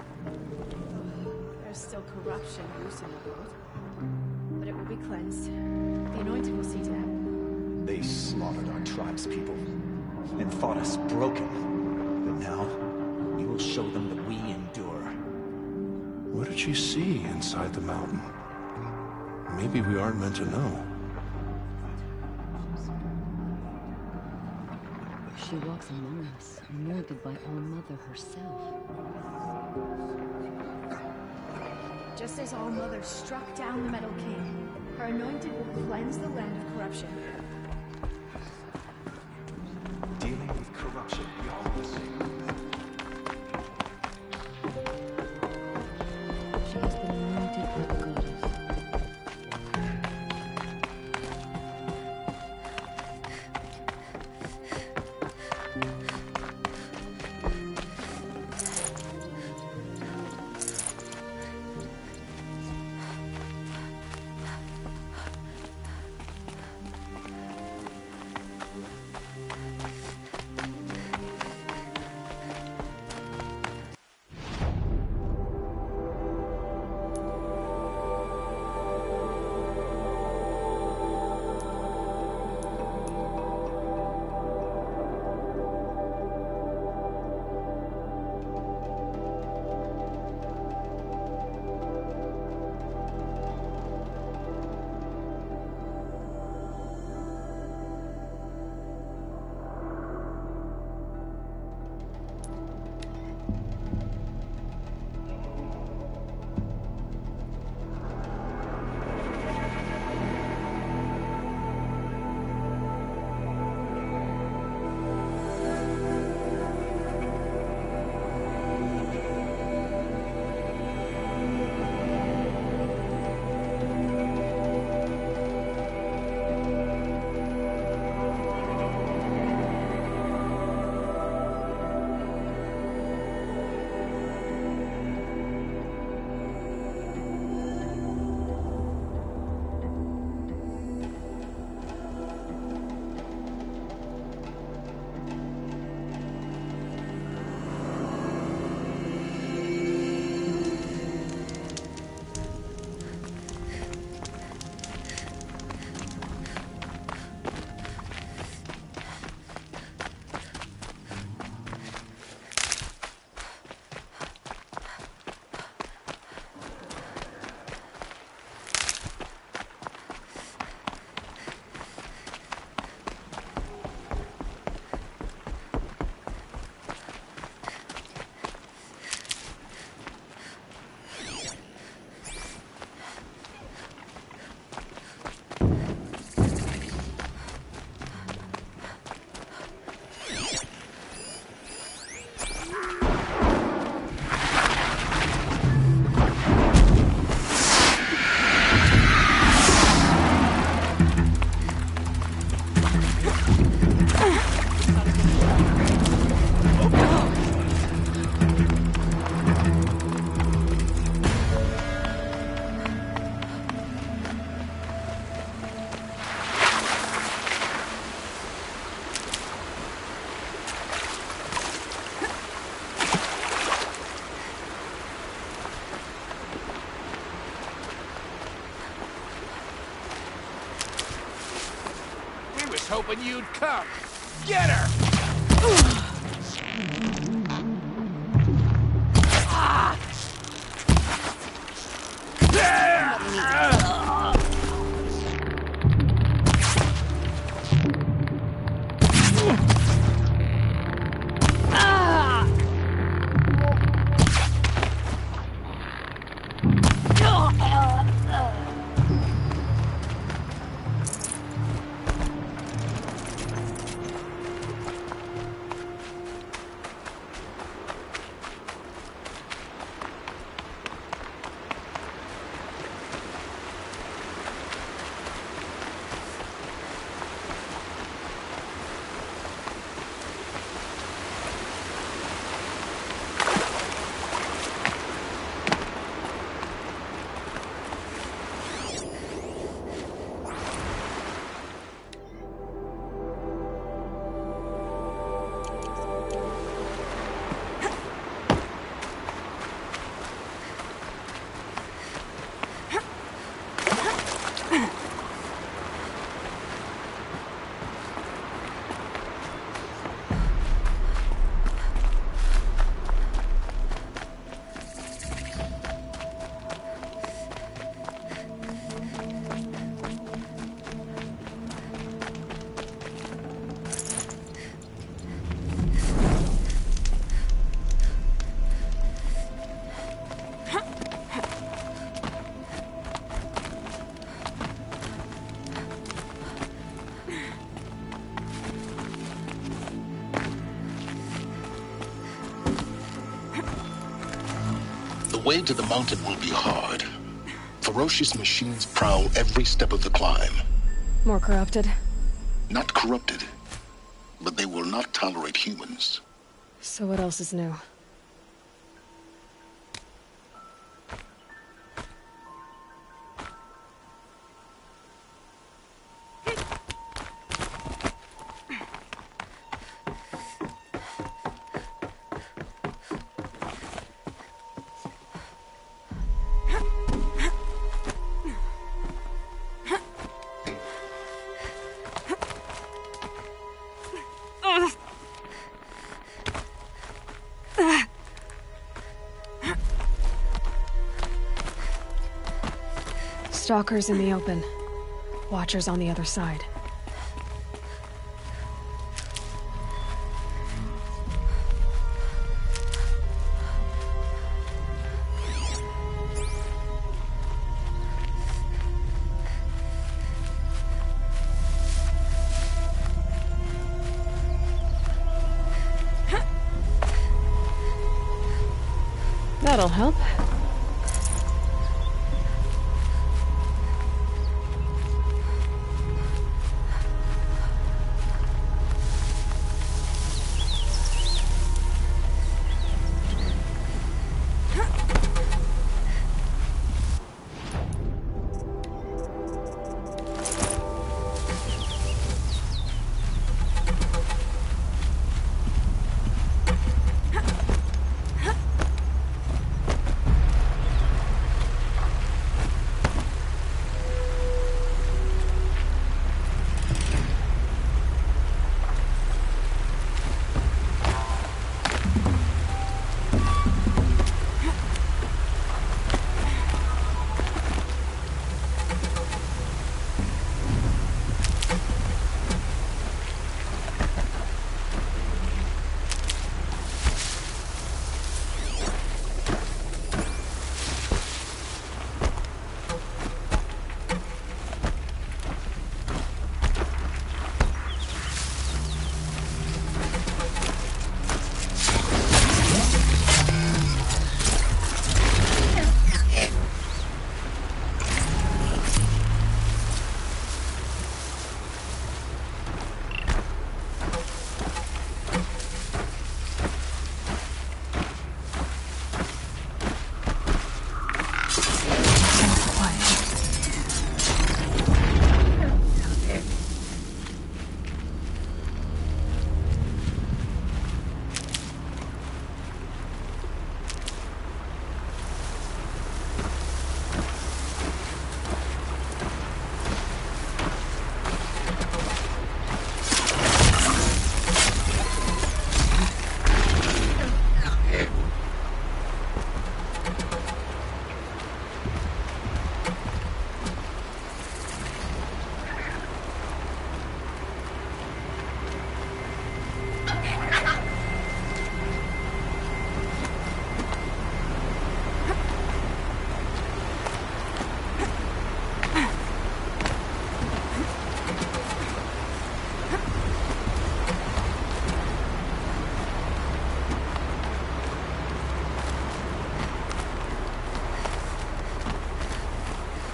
There's still corruption loose in the world, but it will be cleansed. The Anointed will see to that. They slaughtered our tribe's people and thought us broken. But now, we will show them that we endure. What did she see inside the mountain? Maybe we aren't meant to know. She walks among us, molded by All-Mother herself. Just as All-Mother struck down the Metal King, her Anointed will cleanse the land of corruption. Dealing with corruption beyond the same. She has been anointed by the goddess. Hoping you'd come. Get her! way to the mountain will be hard. Ferocious machines prowl every step of the climb. More corrupted? Not corrupted, but they will not tolerate humans. So what else is new? Stalkers in the open. Watchers on the other side. That'll help.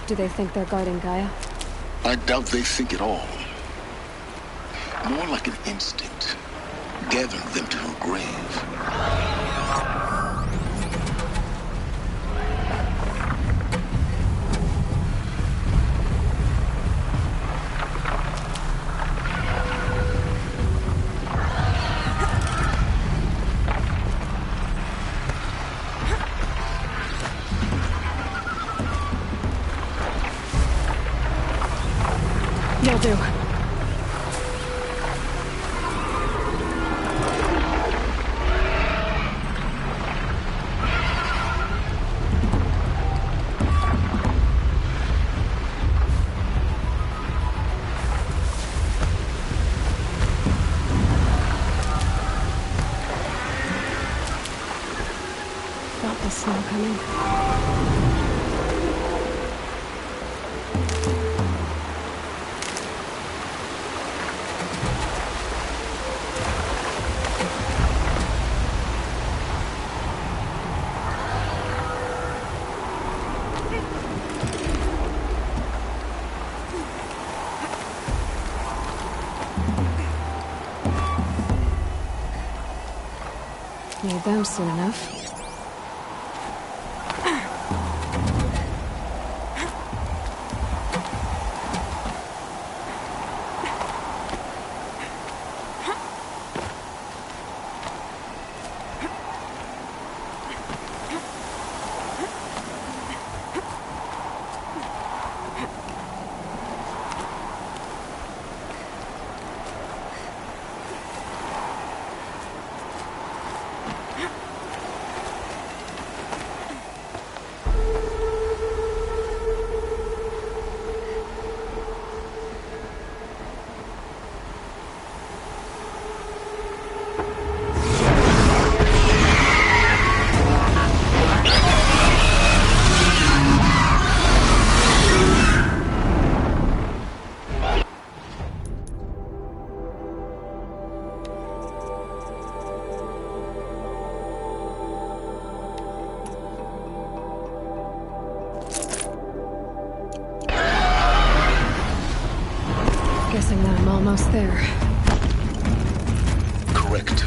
Do they think they're guarding Gaia? I doubt they think at all. More like an instinct, gathering them to her grave. You'll do. Felt the snow coming. Need them soon enough. Guessing that I'm almost there. Correct.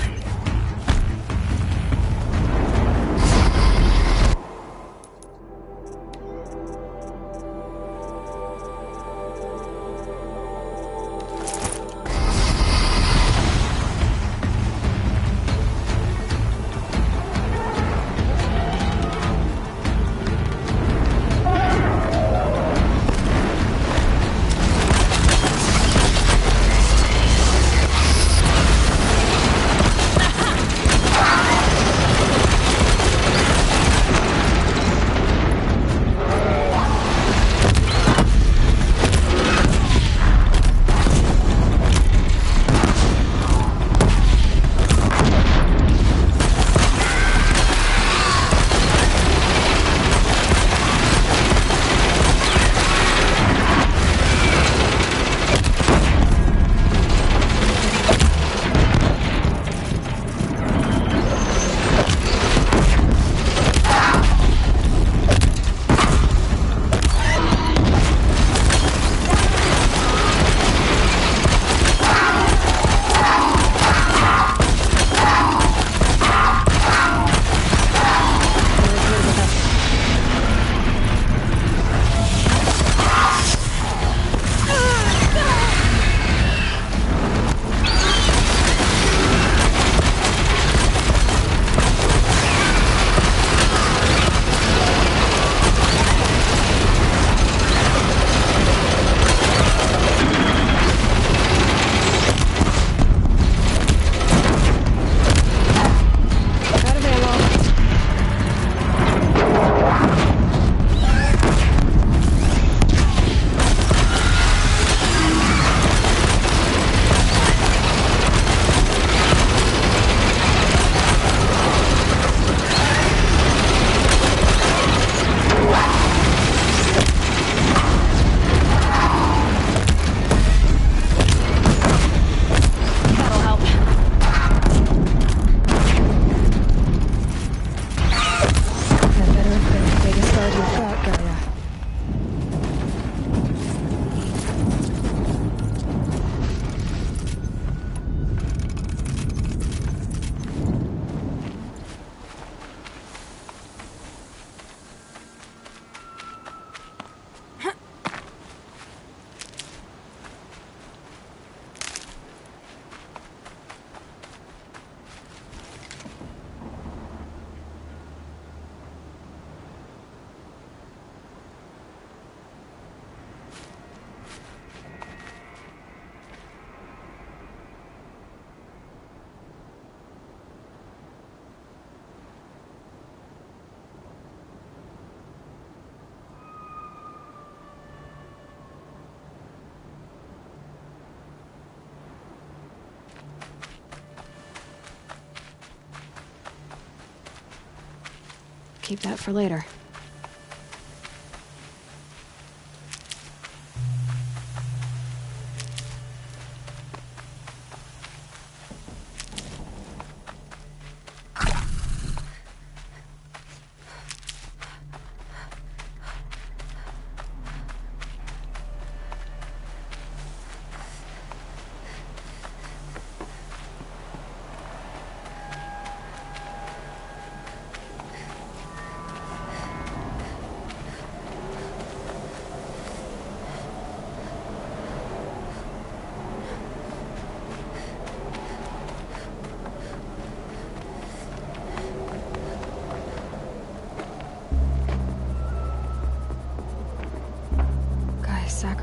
Keep that for later.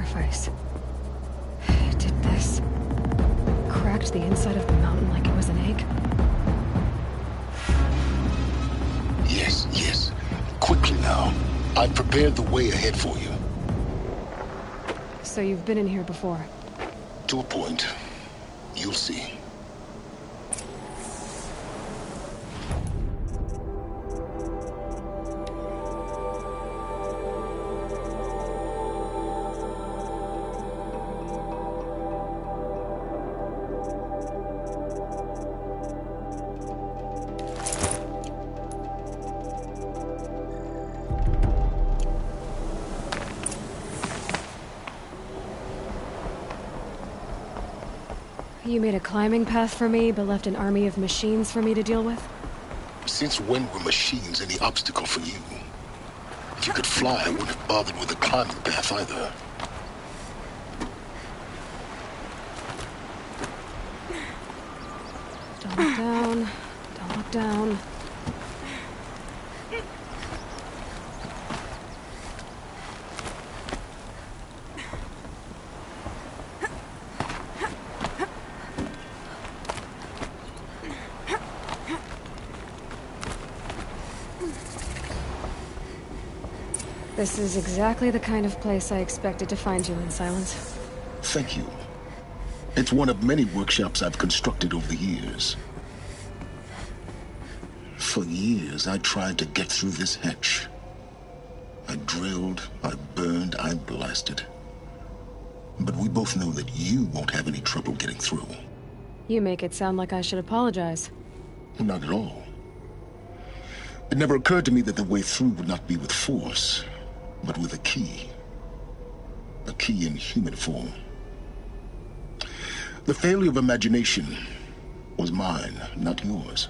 sacrifice. It did this. Cracked the inside of the mountain like it was an egg. Yes, yes. Quickly now. I've prepared the way ahead for you. So you've been in here before? To a point. You'll see. You made a climbing path for me, but left an army of machines for me to deal with? Since when were machines any obstacle for you? If you could fly, I wouldn't have bothered with a climbing path either. Don't look down. Don't look down. This is exactly the kind of place I expected to find you in, Silence. Thank you. It's one of many workshops I've constructed over the years. For years, I tried to get through this hatch. I drilled, I burned, I blasted. But we both know that you won't have any trouble getting through. You make it sound like I should apologize. Not at all. It never occurred to me that the way through would not be with force, but with a key. A key in human form. The failure of imagination was mine, not yours.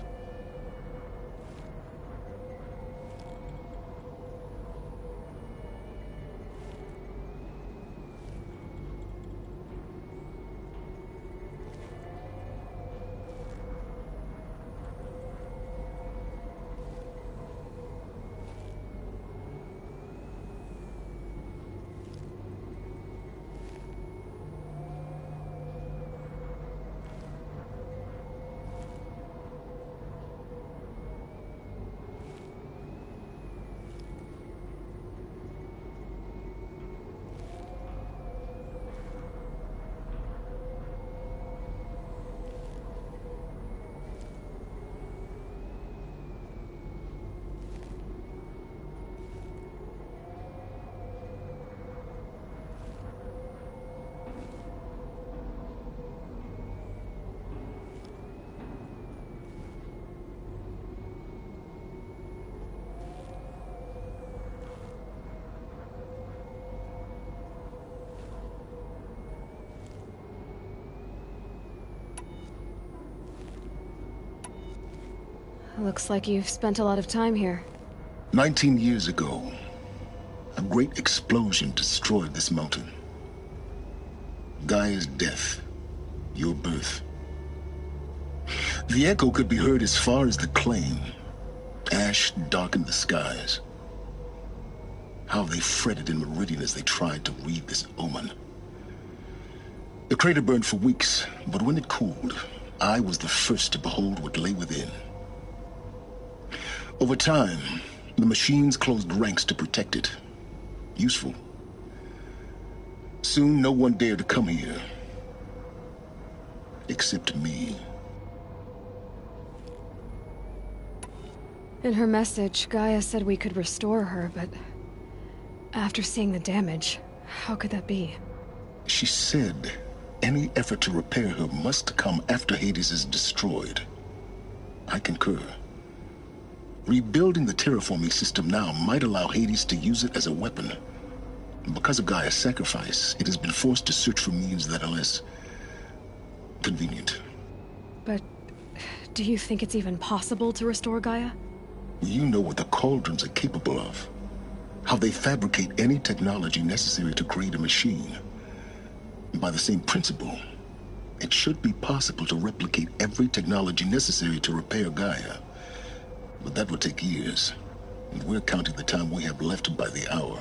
Looks like you've spent a lot of time here. 19 years ago, a great explosion destroyed this mountain. Gaia's death, your birth. The echo could be heard as far as the claim. Ash darkened the skies. How they fretted in Meridian as they tried to read this omen. The crater burned for weeks, but when it cooled, I was the first to behold what lay within. Over time, the machines closed ranks to protect it. Useful. Soon, no one dared to come here. Except me. In her message, Gaia said we could restore her, but after seeing the damage, how could that be? She said any effort to repair her must come after Hades is destroyed. I concur. Rebuilding the terraforming system now might allow Hades to use it as a weapon. Because of Gaia's sacrifice, it has been forced to search for means that are less convenient. But do you think it's even possible to restore Gaia? You know what the Cauldrons are capable of. How they fabricate any technology necessary to create a machine. By the same principle, it should be possible to replicate every technology necessary to repair Gaia. But that would take years, and we're counting the time we have left by the hour.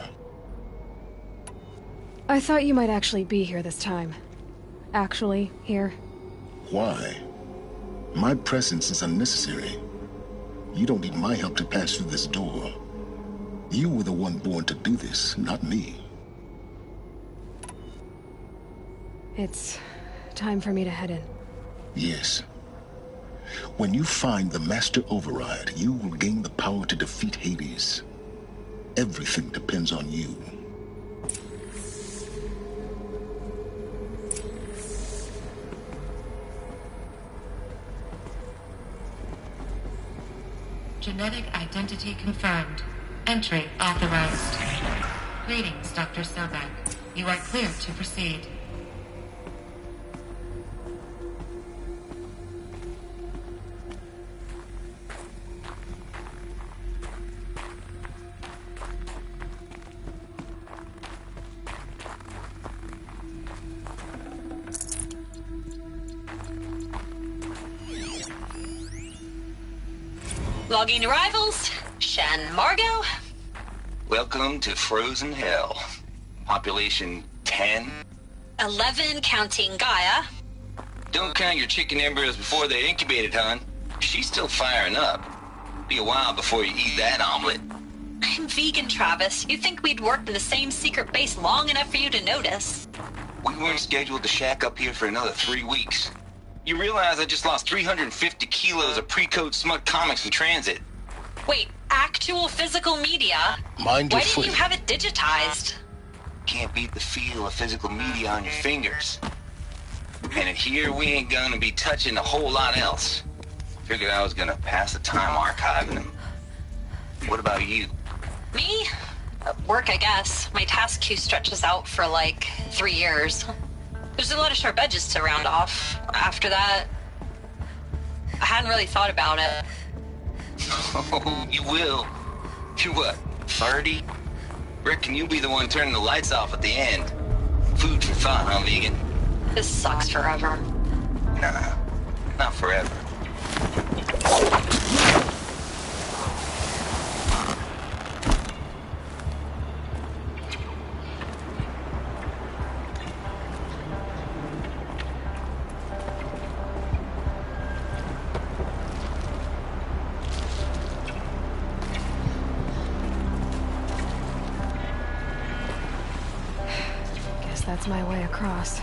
I thought you might actually be here this time. Actually, here. Why? My presence is unnecessary. You don't need my help to pass through this door. You were the one born to do this, not me. It's time for me to head in. Yes. When you find the Master Override, you will gain the power to defeat Hades. Everything depends on you. Genetic identity confirmed. Entry authorized. Greetings, Dr. Sobek. You are clear to proceed. Logging arrivals. Shan Margot. Welcome to Frozen Hell. Population 10. 11 counting Gaia. Don't count your chicken embryos before they're incubated, hon. She's still firing up. Be a while before you eat that omelet. I'm vegan, Travis. You'd think we'd worked in the same secret base long enough for you to notice. We weren't scheduled to shack up here for another 3 weeks. You realize I just lost 350 kilos of pre-code smut comics in transit. Wait, actual physical media? Mind Why your didn't footing. you have it digitized? Can't beat the feel of physical media on your fingers. And here we ain't gonna be touching a whole lot else. Figured I was gonna pass the time archiving them. What about you? Me? Work, I guess. My task queue stretches out for like 3 years. There's a lot of sharp edges to round off. After that, I hadn't really thought about it. Oh, you will. You're what, 30? Reckon you'll be the one turning the lights off at the end. Food for thought, huh, vegan? This sucks forever. Nah, not forever. That's my way across.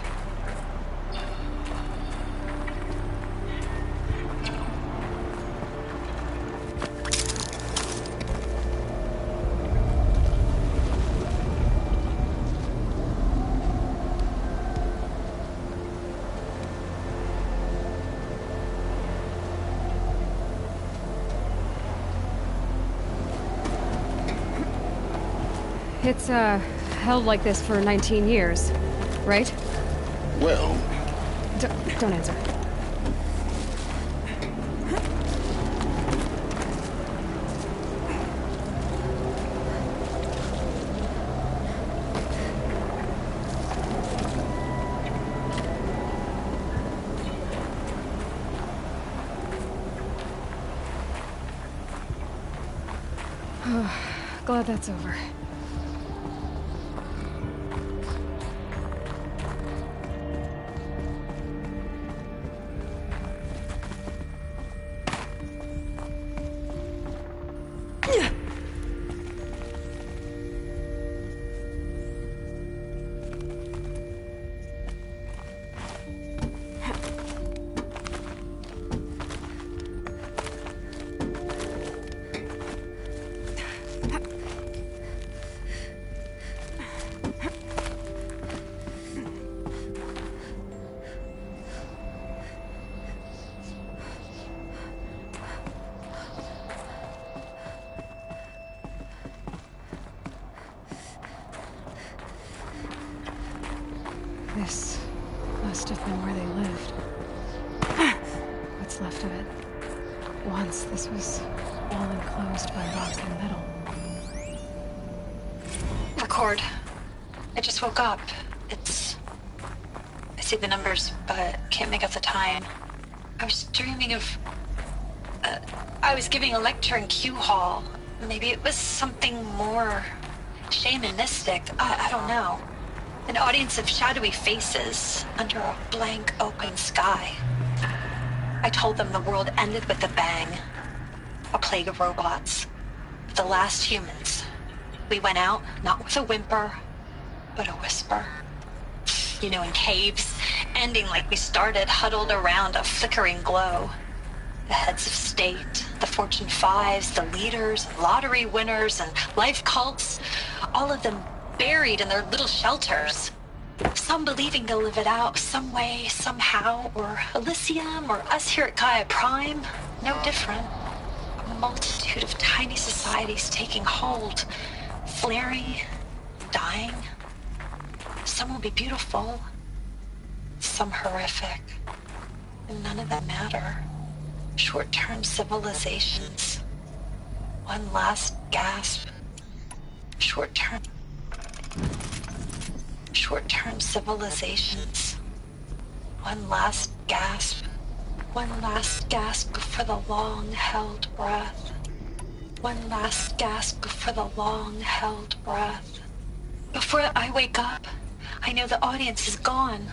It's, held like this for 19 years, right? Well... Don't answer. Glad that's over. This must have been where they lived. What's left of it. Once this was all enclosed by rock and metal. Record. I just woke up. I see the numbers, but can't make out the time. I was dreaming of... I was giving a lecture in Q Hall. Maybe it was something more shamanistic. I don't know. An audience of shadowy faces under a blank open sky. I told them the world ended with a bang. A plague of robots. The last humans. We went out, not with a whimper, but a whisper. You know, in caves, ending like we started, huddled around a flickering glow. The heads of state, the Fortune 5s, the leaders, lottery winners, and life cults, all of them buried in their little shelters. Some believing they'll live it out some way, somehow, or Elysium, or us here at Gaia Prime, no different. A multitude of tiny societies taking hold, flaring, dying. Some will be beautiful, some horrific, and none of them matter. Short-term civilizations. One last gasp. Short-term civilizations. One last gasp. One last gasp for the long-held breath. One last gasp for the long-held breath. Before I wake up, I know the audience is gone.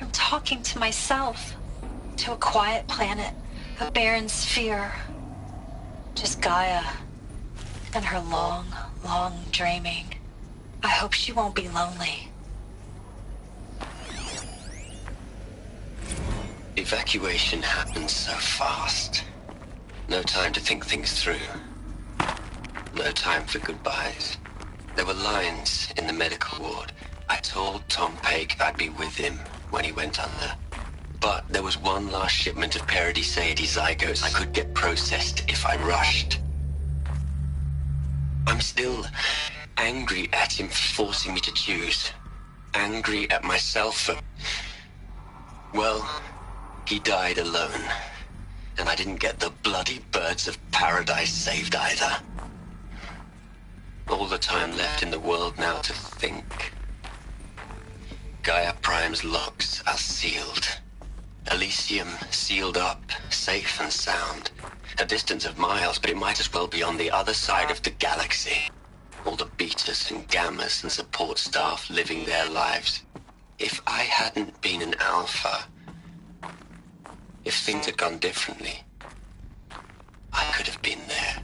I'm talking to myself, to a quiet planet, a barren sphere. Just Gaia and her long, long dreaming. I hope she won't be lonely. Evacuation happened so fast. No time to think things through. No time for goodbyes. There were lines in the medical ward. I told Tom Paik I'd be with him when he went under. But there was one last shipment of Paradis-Sade zygotes I could get processed if I rushed. I'm still angry at him for forcing me to choose. Angry at myself for... Well, he died alone. And I didn't get the bloody birds of paradise saved either. All the time left in the world now to think. Gaia Prime's locks are sealed. Elysium sealed up, safe and sound. A distance of miles, but it might as well be on the other side of the galaxy. All the betas and gammas and support staff living their lives. If I hadn't been an alpha, if things had gone differently, I could have been there.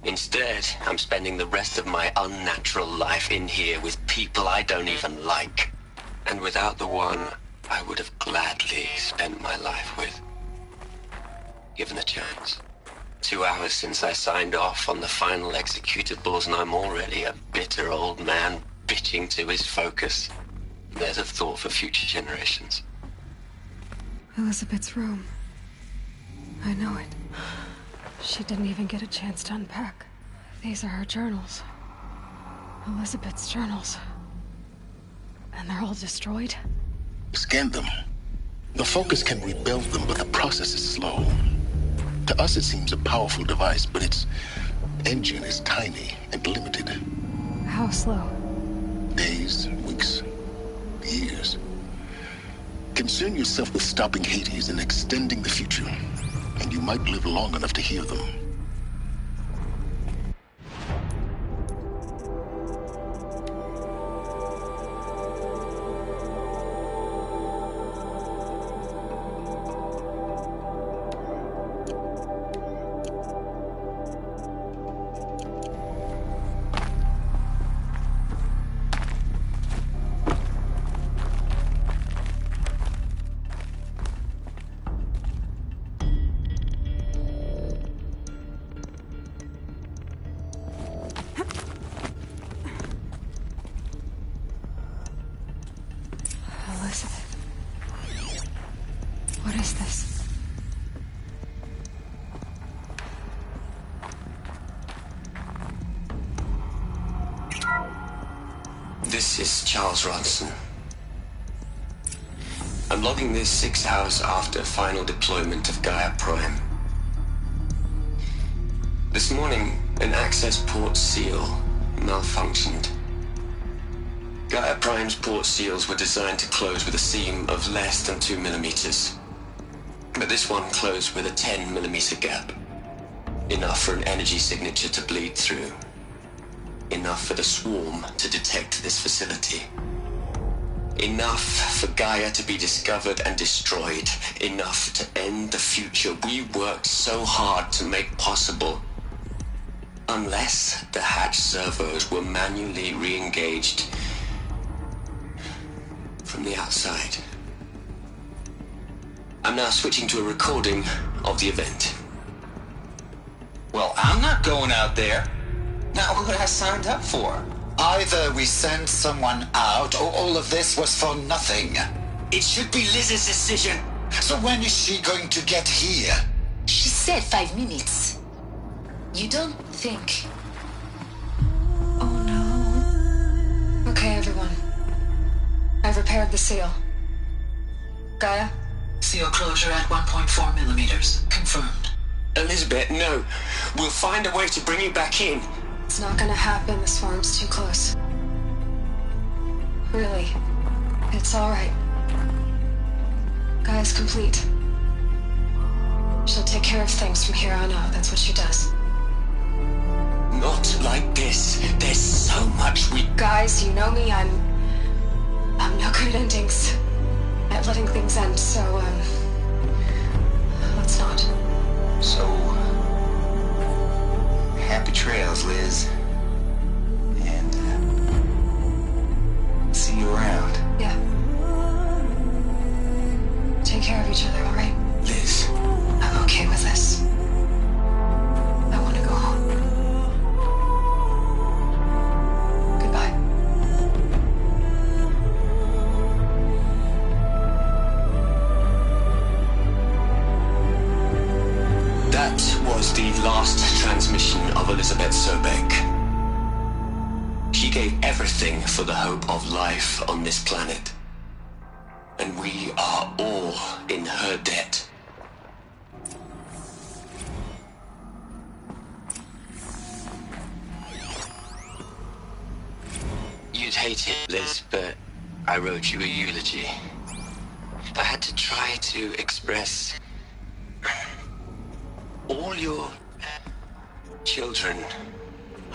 Instead, I'm spending the rest of my unnatural life in here with people I don't even like. And without the one I would have gladly spent my life with. Given the chance. 2 hours since I signed off on the final executables and I'm already a bitter old man bitching to his focus. There's a thought for future generations. Elizabeth's room. I know it. She didn't even get a chance to unpack. These are her journals. Elizabeth's journals. And they're all destroyed? Scan them. The Focus can rebuild them, but the process is slow. To us, it seems a powerful device, but its engine is tiny and limited. How slow? Days, weeks, years. Concern yourself with stopping Hades and extending the future, and you might live long enough to hear them. What is this? This is Charles Ronson. I'm logging this 6 hours after final deployment of Gaia Prime. This morning, an access port seal malfunctioned. Gaia Prime's port seals were designed to close with a seam of less than 2 millimeters. But this one closed with a 10 millimeter gap. Enough for an energy signature to bleed through. Enough for the swarm to detect this facility. Enough for Gaia to be discovered and destroyed. Enough to end the future we worked so hard to make possible. Unless the hatch servos were manually re-engaged from the outside. I'm now switching to a recording of the event. Well, I'm not going out there. Not what I signed up for. Either we send someone out, or all of this was for nothing. It should be Liz's decision. So when is she going to get here? She said 5 minutes. You don't think... Oh no. Okay, everyone. I've repaired the seal. Gaia? Seal closure at 1.4 millimeters. Confirmed. Elizabeth, no. We'll find a way to bring you back in. It's not gonna happen. The swarm's too close. Really. It's alright. Gaia's complete. She'll take care of things from here on out. That's what she does. Not like this. There's so much we... Guys, you know me. I'm no good at endings. At letting things end, so, let's not. So... happy trails, Liz. And, see you around. Yeah. Take care of each other, alright? Liz. I'm okay with this. I want to go home. Goodbye. That was the last transmission of Elizabeth Sobek. She gave everything for the hope of life on this planet. And we are all in her debt. You'd hate it, Liz, but I wrote you a eulogy. I had to try to express all your children.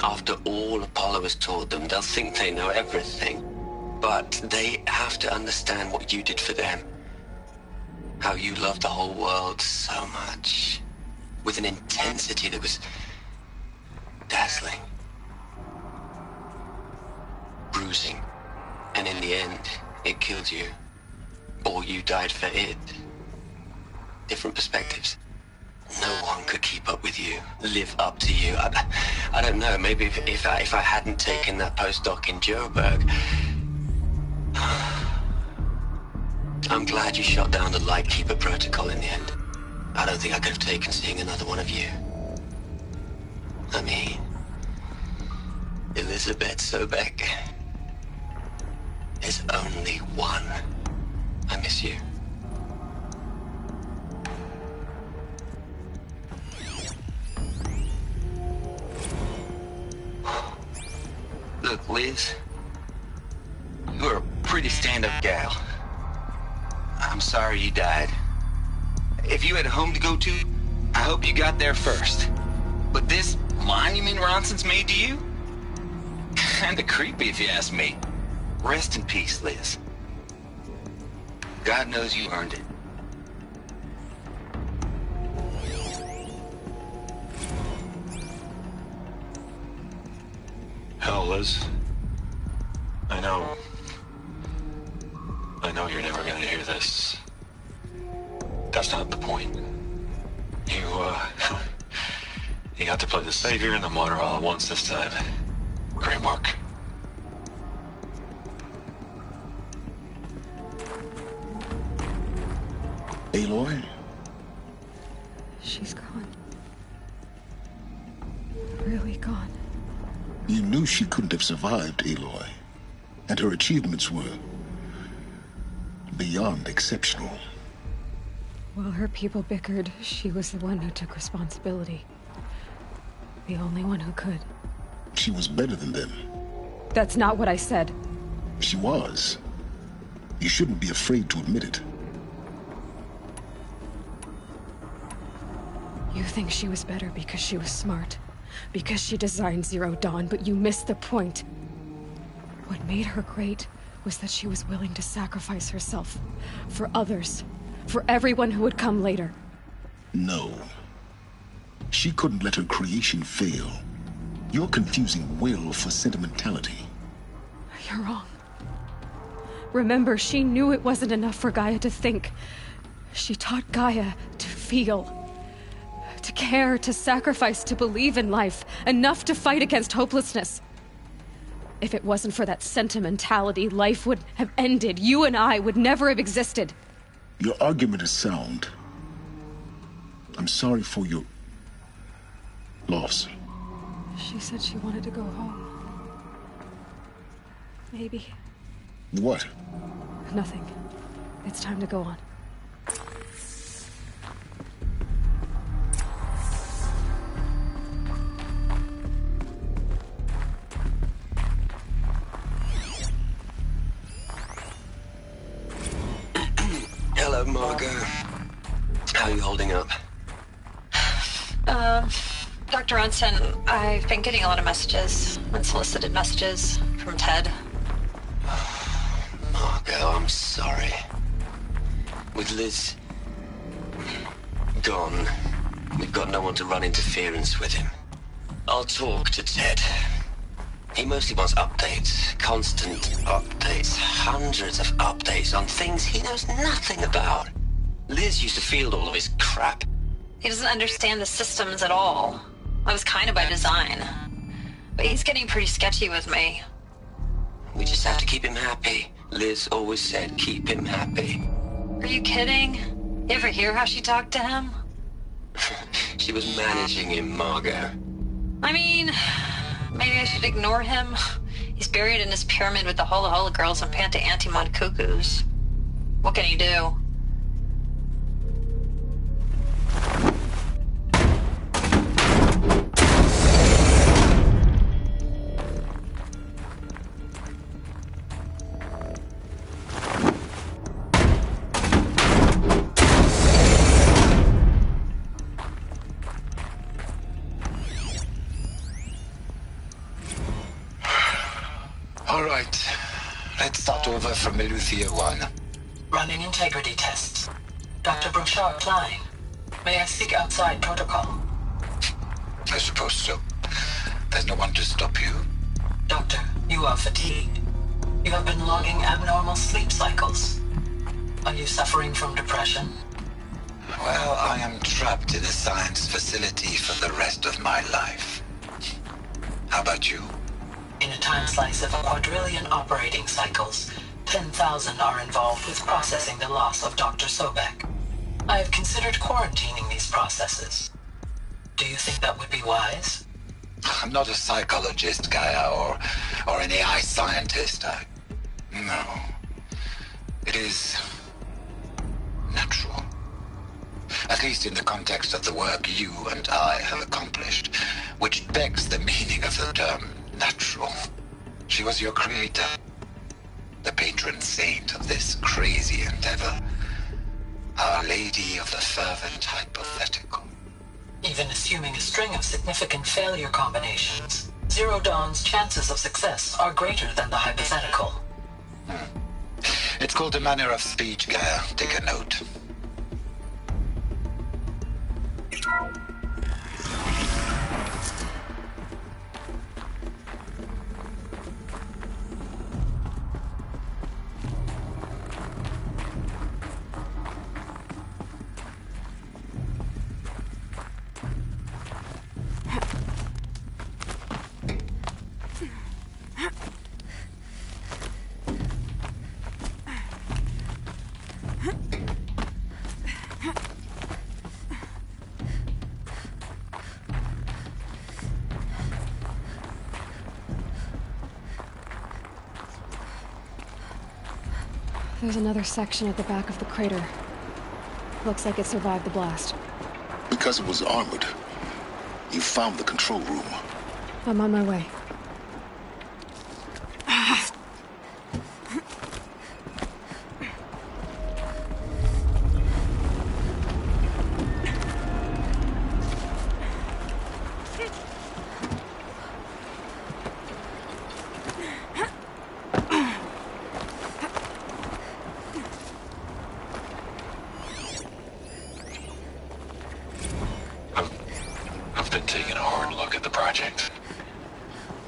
After all Apollo has taught them, they'll think they know everything. But they have to understand what you did for them. How you loved the whole world so much. With an intensity that was dazzling. Bruising. And in the end, it killed you. Or you died for it. Different perspectives. No one could keep up with you, live up to you. I don't know, maybe if I hadn't taken that postdoc in Joburg. I'm glad you shot down the Lightkeeper protocol in the end. I don't think I could have taken seeing another one of you. I mean, Elizabeth Sobek. There's only one. I miss you. Look, Liz, you're a pretty stand-up gal. I'm sorry you died. If you had a home to go to, I hope you got there first. But this monument Ronson's made to you? Kinda creepy if you ask me. Rest in peace, Liz. God knows you earned it. Hell, Liz. I know you're never gonna hear this. That's not the point. You got to play the savior and the martyr all at once this time. Great work. Aloy? She's gone. Really gone. You knew she couldn't have survived, Aloy. And her achievements were beyond exceptional. While her people bickered, she was the one who took responsibility. The only one who could. She was better than them. That's not what I said. She was. You shouldn't be afraid to admit it. You think she was better because she was smart. Because she designed Zero Dawn, but you missed the point. What made her great was that she was willing to sacrifice herself for others, for everyone who would come later. No. She couldn't let her creation fail. You're confusing will for sentimentality. You're wrong. Remember, she knew it wasn't enough for Gaia to think. She taught Gaia to feel. To care, to sacrifice, to believe in life. Enough to fight against hopelessness. If it wasn't for that sentimentality, life would have ended. You and I would never have existed. Your argument is sound. I'm sorry for your loss. She said she wanted to go home. Maybe. What? Nothing. It's time to go on. Hello, Margot. How are you holding up? Dr. Ronson, I've been getting a lot of messages, unsolicited messages from Ted. Margot, I'm sorry. With Liz gone, we've got no one to run interference with him. I'll talk to Ted. He mostly wants updates, constant updates, hundreds of updates on things he knows nothing about. Liz used to field all of his crap. He doesn't understand the systems at all. That was kind of by design. But he's getting pretty sketchy with me. We just have to keep him happy. Liz always said keep him happy. Are you kidding? You ever hear how she talked to him? She was managing him, Margot. I mean, maybe I should ignore him. He's buried in his pyramid with the Hola Hola girls and Panta Antimon cuckoos. What can he do? All right. Let's start over from Eleuthia 1. Running integrity tests. Dr. Brochard Klein. May I speak outside protocol? I suppose so. There's no one to stop you. Doctor, you are fatigued. You have been logging abnormal sleep cycles. Are you suffering from depression? Well, I am trapped in a science facility for the rest of my life. How about you? In a time slice of a quadrillion operating cycles, 10,000 are involved with processing the loss of Dr. Sobek. I have considered quarantining these processes. Do you think that would be wise? I'm not a psychologist, Gaia, or an AI scientist. No. It is natural. At least in the context of the work you and I have accomplished, which begs the meaning of the term natural. She was your creator, the patron saint of this crazy endeavor, Our Lady of the Fervent Hypothetical. Even assuming a string of significant failure combinations, Zero Dawn's chances of success are greater than the hypothetical. It's called a manner of speech, Gaia. Take a note. There's another section at the back of the crater. Looks like it survived the blast. Because it was armored, you found the control room. I'm on my way. the project.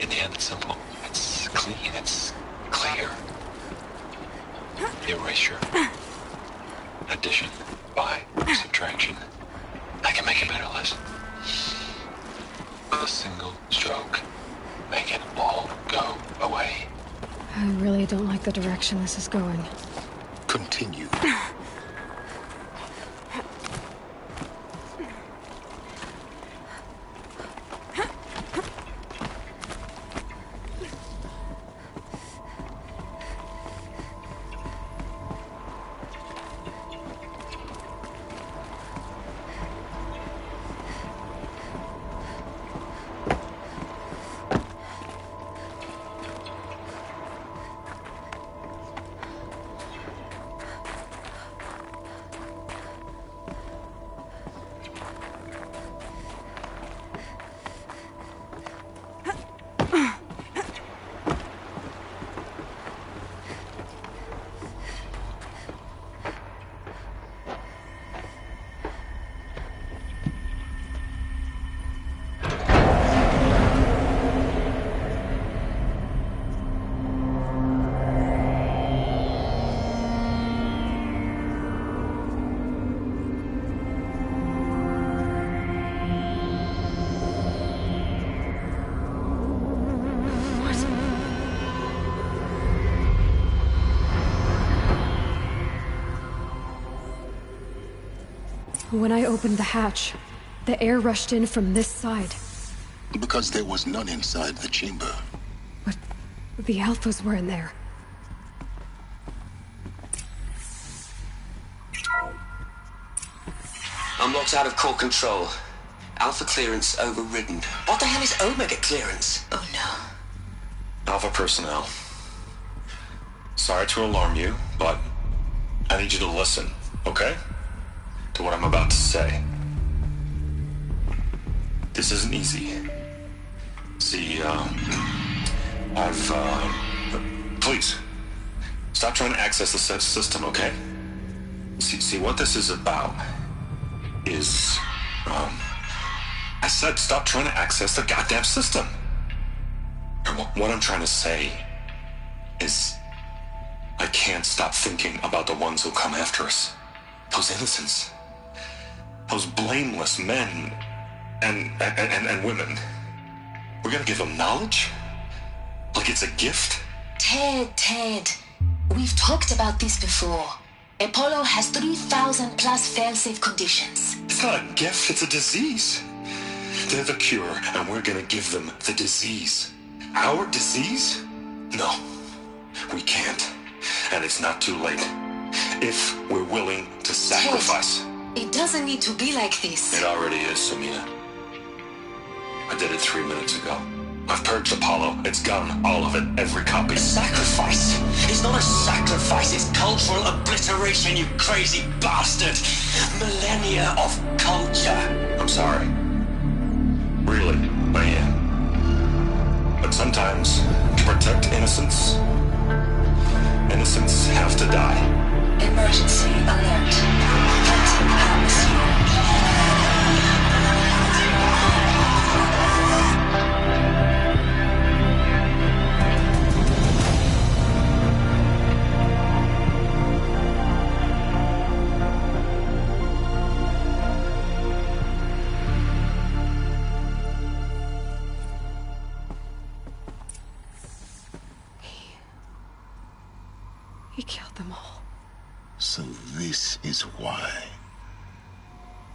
In the end, it's simple. It's clean. It's clear. Erasure. Addition. By. Subtraction. I can make a better list. With a single stroke. Make it all go away. I really don't like the direction this is going. Continue. When I opened the hatch, the air rushed in from this side. Because there was none inside the chamber. But the Alphas were in there. I'm locked out of core control. Alpha clearance overridden. What the hell is Omega clearance? Oh no. Alpha personnel. Sorry to alarm you, but I need you to listen, okay? To what I'm about to say. This isn't easy. See, please, stop trying to access the system, okay? See, what this is about is, I said stop trying to access the goddamn system. And what I'm trying to say is, I can't stop thinking about the ones who come after us. Those innocents. Those blameless men and women. We're gonna give them knowledge? Like it's a gift? Ted. We've talked about this before. Apollo has 3,000 plus fail-safe conditions. It's not a gift, it's a disease. They're the cure, and we're gonna give them the disease. Our disease? No, we can't. And it's not too late. If we're willing to sacrifice. Ted, it doesn't need to be like this. It already is, Samina. I did it 3 minutes ago. I've purged Apollo. It's gone. All of it. Every copy. Sacrifice? It's not a sacrifice. It's cultural obliteration, you crazy bastard. Millennia of culture. I'm sorry. Really, I am. But sometimes, to protect innocence, innocents have to die. Emergency alert. Phantom atmosphere. He killed them all. So this is why.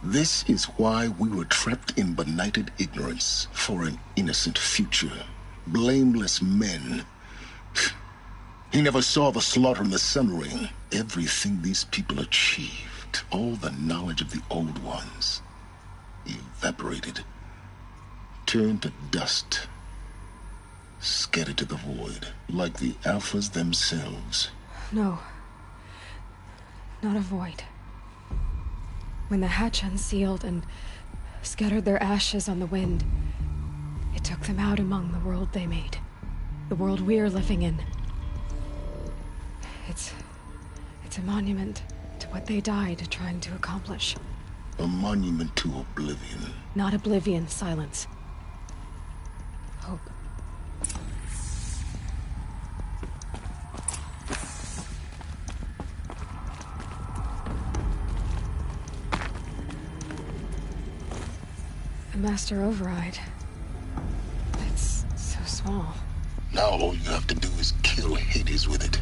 This is why we were trapped in benighted ignorance for an innocent future. Blameless men. He never saw the slaughter in the Sun Ring. Everything these people achieved, all the knowledge of the old ones, evaporated, turned to dust, scattered to the void, like the Alphas themselves. No. Not a void. When the hatch unsealed and scattered their ashes on the wind, it took them out among the world they made. The world we're living in. It's a monument to what they died trying to accomplish. A monument to oblivion. Not oblivion, Silence. Master Override. It's so small. Now all you have to do is kill Hades with it.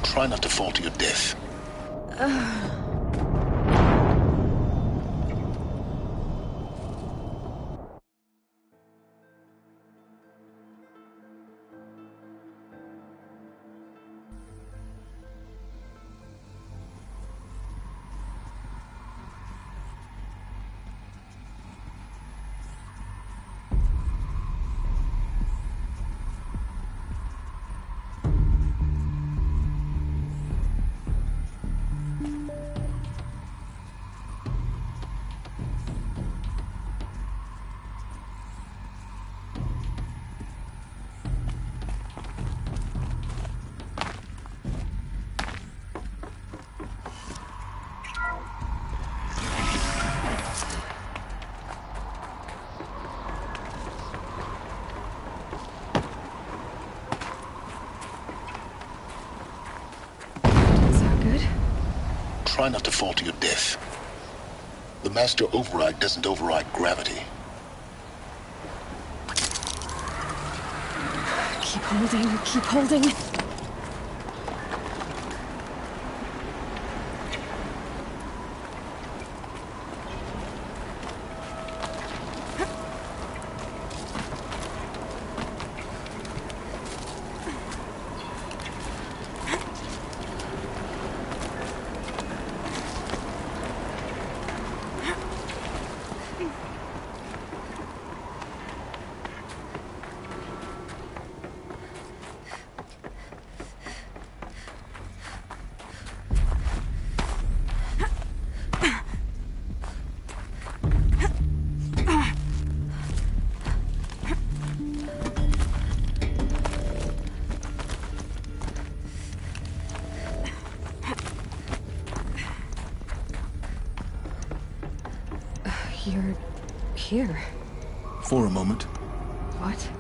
Try not to fall to your death. Try not to fall to your death. The Master Override doesn't override gravity. Keep holding, keep holding. You're here. For a moment. What?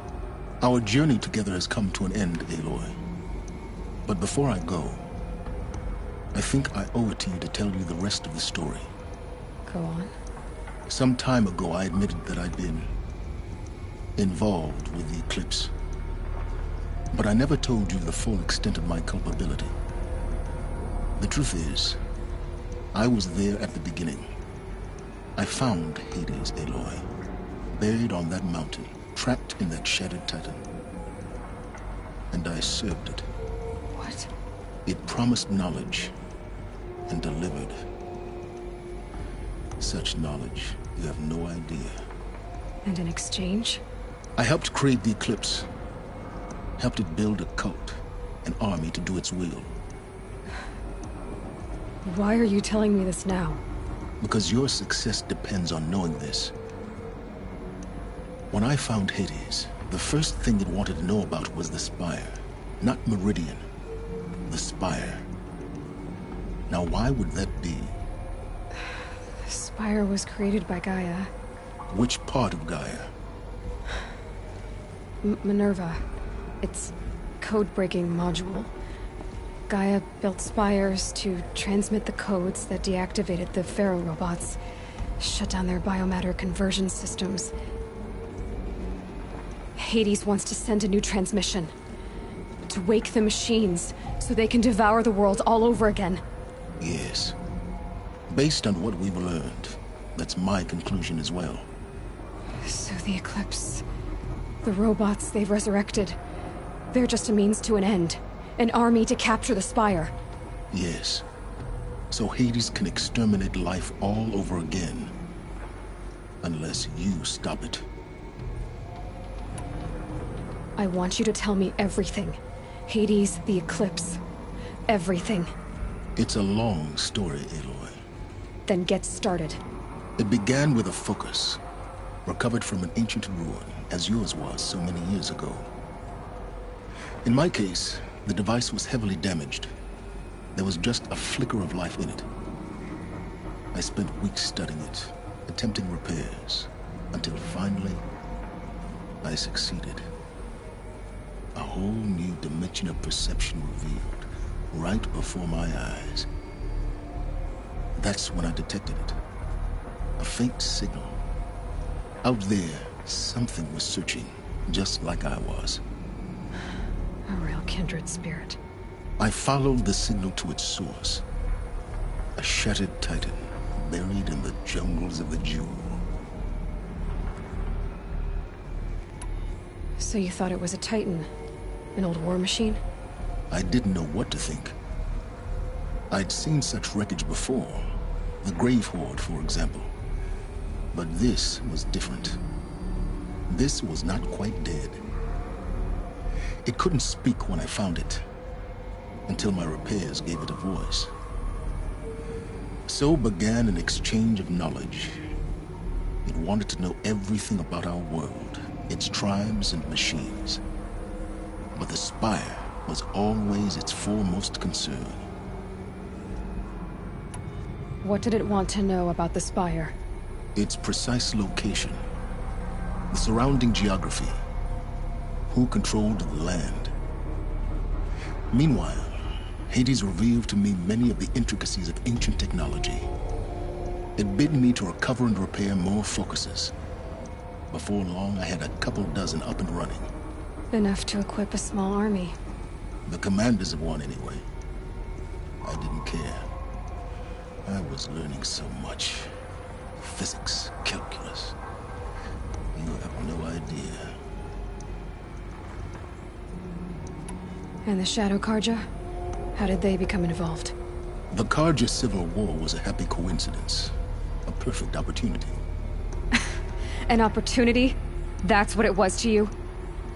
Our journey together has come to an end, Aloy. But before I go, I think I owe it to you to tell you the rest of the story. Go on. Some time ago, I admitted that I'd been involved with the eclipse. But I never told you the full extent of my culpability. The truth is, I was there at the beginning. I found Hades, Aloy, buried on that mountain, trapped in that shattered titan. And I served it. What? It promised knowledge and delivered. Such knowledge, you have no idea. And in exchange? I helped create the eclipse. Helped it build a cult, an army to do its will. Why are you telling me this now? Because your success depends on knowing this. When I found Hades, the first thing it wanted to know about was the Spire. Not Meridian. The Spire. Now why would that be? The Spire was created by Gaia. Which part of Gaia? Minerva. It's code-breaking module. Gaia built spires to transmit the codes that deactivated the Pharaoh robots, shut down their biomatter conversion systems. Hades wants to send a new transmission. To wake the machines, so they can devour the world all over again. Yes. Based on what we've learned, that's my conclusion as well. So the Eclipse... the robots they've resurrected... they're just a means to an end. An army to capture the Spire. Yes. So Hades can exterminate life all over again. Unless you stop it. I want you to tell me everything. Hades, the Eclipse. Everything. It's a long story, Aloy. Then get started. It began with a focus, recovered from an ancient ruin, as yours was so many years ago. In my case, the device was heavily damaged. There was just a flicker of life in it. I spent weeks studying it, attempting repairs, until finally, I succeeded. A whole new dimension of perception revealed, right before my eyes. That's when I detected it. A faint signal. Out there, something was searching, just like I was. A real kindred spirit. I followed the signal to its source. A shattered titan, buried in the jungles of the Jewel. So you thought it was a titan? An old war machine? I didn't know what to think. I'd seen such wreckage before. The Grave Horde, for example. But this was different. This was not quite dead. It couldn't speak when I found it, until my repairs gave it a voice. So began an exchange of knowledge. It wanted to know everything about our world, its tribes and machines. But the Spire was always its foremost concern. What did it want to know about the Spire? Its precise location, the surrounding geography, who controlled the land. Meanwhile, Hades revealed to me many of the intricacies of ancient technology. It bid me to recover and repair more focuses. Before long, I had a couple dozen up and running. Enough to equip a small army. The commanders of one, anyway. I didn't care. I was learning so much. Physics, calculus. You have no idea. And the Shadow Karja? How did they become involved? The Karja Civil War was a happy coincidence. A perfect opportunity. An opportunity? That's what it was to you?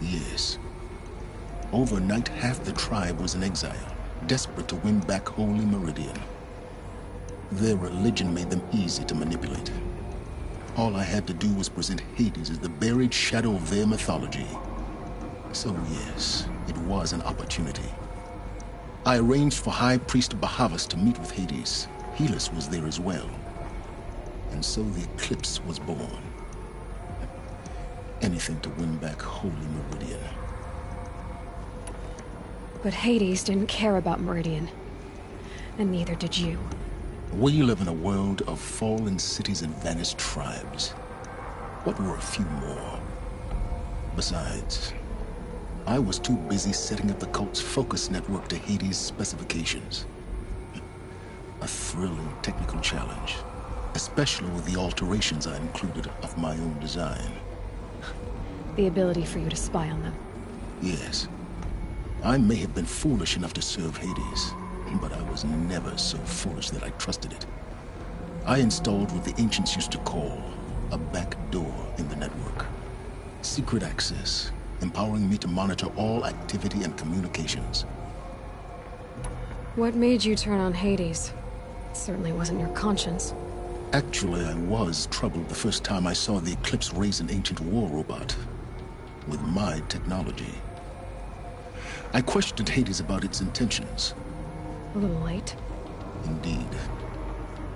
Yes. Overnight, half the tribe was in exile, desperate to win back Holy Meridian. Their religion made them easy to manipulate. All I had to do was present Hades as the buried shadow of their mythology. So yes, it was an opportunity. I arranged for High Priest Bahavas to meet with Hades. Helis was there as well. And so the Eclipse was born. Anything to win back Holy Meridian. But Hades didn't care about Meridian. And neither did you. We live in a world of fallen cities and vanished tribes. What were a few more? Besides, I was too busy setting up the cult's focus network to Hades' specifications. A thrilling technical challenge, especially with the alterations I included of my own design. The ability for you to spy on them. Yes. I may have been foolish enough to serve Hades, but I was never so foolish that I trusted it. I installed what the ancients used to call a back door in the network. Secret access, empowering me to monitor all activity and communications. What made you turn on Hades? It certainly wasn't your conscience. Actually, I was troubled the first time I saw the Eclipse raise an ancient war robot. With my technology. I questioned Hades about its intentions. A little late. Indeed.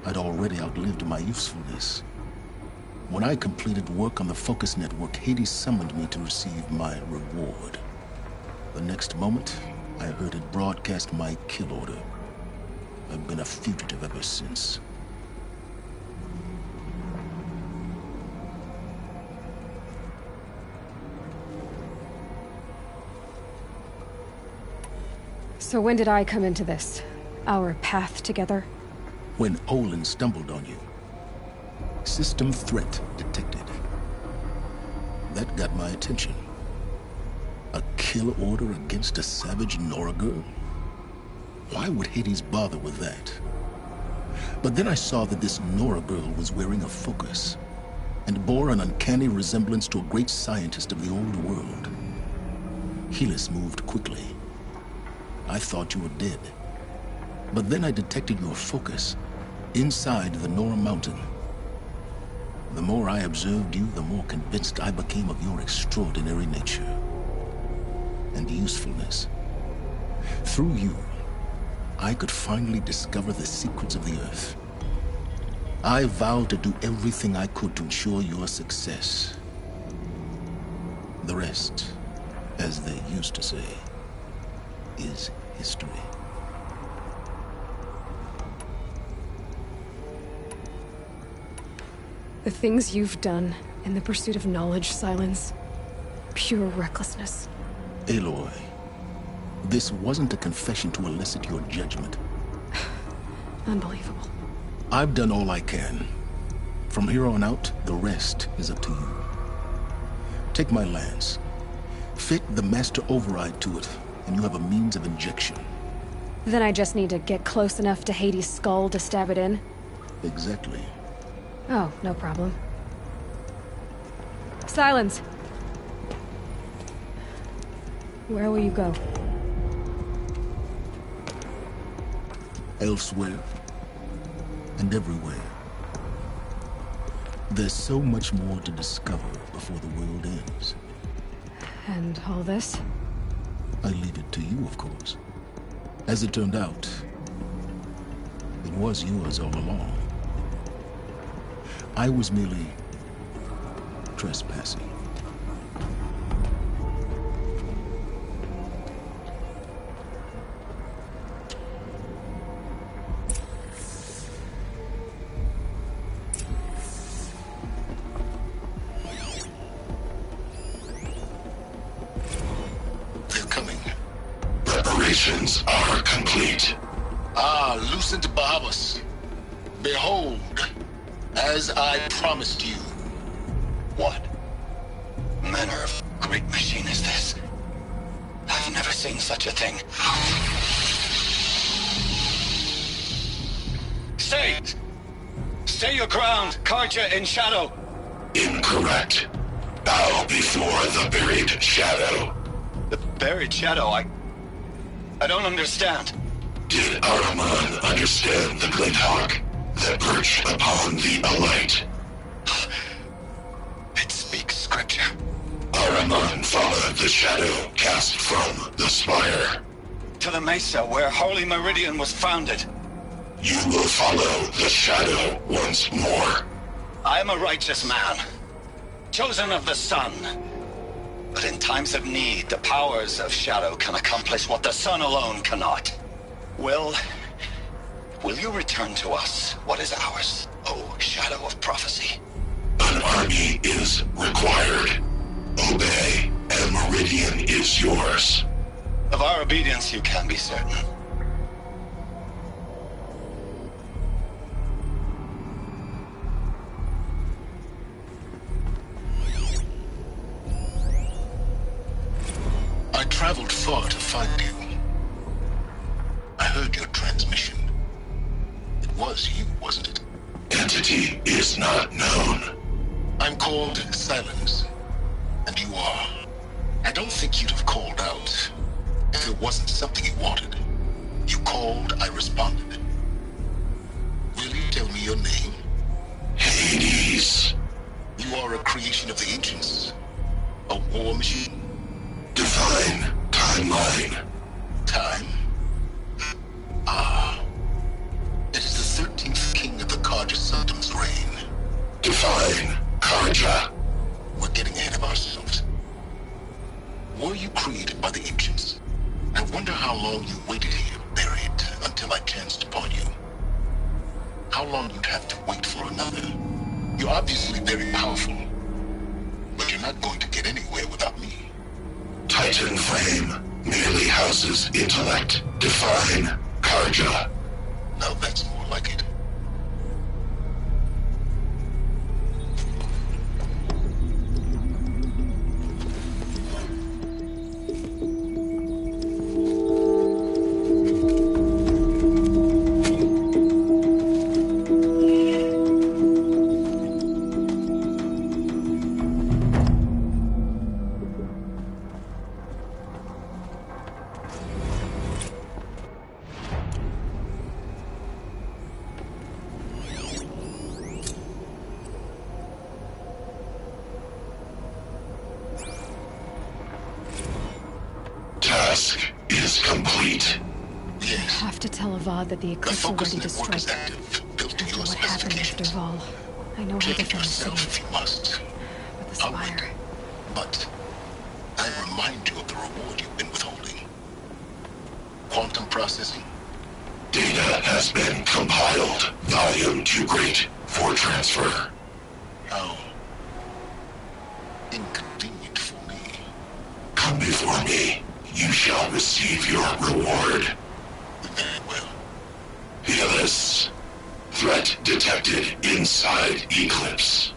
I'd already outlived my usefulness. When I completed work on the Focus Network, Hades summoned me to receive my reward. The next moment, I heard it broadcast my kill order. I've been a fugitive ever since. So when did I come into this? Our path together? When Olin stumbled on you. System threat detected. That got my attention. A kill order against a savage Nora girl? Why would Hades bother with that? But then I saw that this Nora girl was wearing a focus, and bore an uncanny resemblance to a great scientist of the old world. Helis moved quickly. I thought you were dead. But then I detected your focus inside the Nora Mountain. The more I observed you, the more convinced I became of your extraordinary nature and usefulness. Through you, I could finally discover the secrets of the Earth. I vowed to do everything I could to ensure your success. The rest, as they used to say, is history. The things you've done in the pursuit of knowledge, Silence. Pure recklessness. Aloy, this wasn't a confession to elicit your judgment. Unbelievable. I've done all I can. From here on out, the rest is up to you. Take my lance. Fit the master override to it, and you have a means of injection. Then I just need to get close enough to Hades' skull to stab it in? Exactly. Oh, no problem. Silence! Where will you go? Elsewhere. And everywhere. There's so much more to discover before the world ends. And all this? I leave it to you, of course. As it turned out, it was yours all along. I was merely trespassing. They're coming. Preparations are complete. Ah, Lucent Bahavas. Behold, as I promised you. What manner of great machine is this? I've never seen such a thing. Stay! Stay your ground, Karja in shadow! Incorrect. Bow before the buried shadow. The buried shadow? I don't understand. Did Araman understand the glint hawk that perched upon the alight? It speaks scripture. Araman followed the shadow cast from the spire. To the mesa where Holy Meridian was founded. You will follow the shadow once more. I am a righteous man, chosen of the sun. But in times of need, the powers of shadow can accomplish what the sun alone cannot. Will you return to us what is ours, O Shadow of Prophecy? An army is required. Obey, and Meridian is yours. Of our obedience you can be certain. I traveled far to find you. I heard your transmission. It was you, wasn't it? Entity is not known. I'm called Silence, and you are. I don't think you'd have called out if it wasn't something you wanted. You called, I responded. Will you tell me your name? Hades. You are a creation of the ancients. A war machine. Divine timeline. Time? Ah. It is the 13th king of the Karja Sanctum's reign. Divine Karja. We're getting ahead of ourselves. Were you created by the ancients? I wonder how long you waited here, buried, until I chanced upon you. How long you'd have to wait for another. You're obviously very powerful, but you're not going to get anywhere without me. Titan Flame merely houses intellect. Divine Karja. Now that's more like it. is complete. Yes. I have to tell Avad that the eclipse will ready to strike. Built to After your what happened with specifications. Derval, I know how to Take it defend the yourself city. if you must. But the Spire... But I remind you of the reward you've been withholding. Quantum processing. Data has been compiled. Volume too great for transfer. How inconvenient for me. Come before me. You shall receive your reward. Very well. Helis. Threat detected inside Eclipse.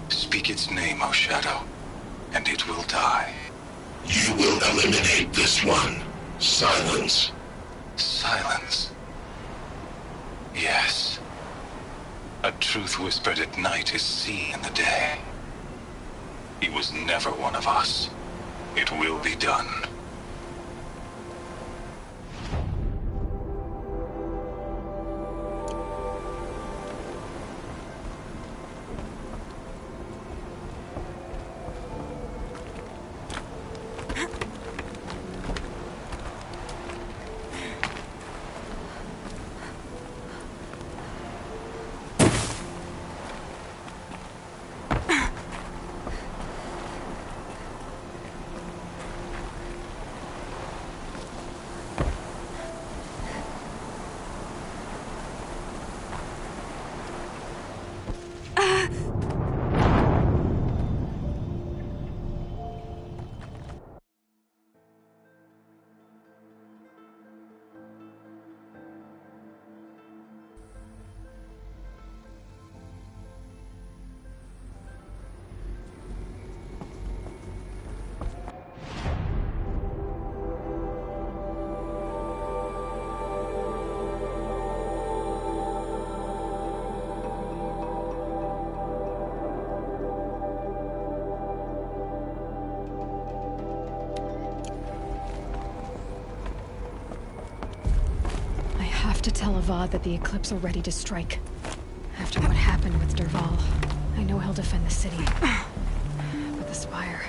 Speak its name, O Shadow, and it will die. You will eliminate this one. Silence. Silence. Yes. A truth whispered at night is seen in the day. He was never one of us. It will be done. To tell Avad that the Eclipse are ready to strike. After what happened with Derval, I know he'll defend the city. But the Spire...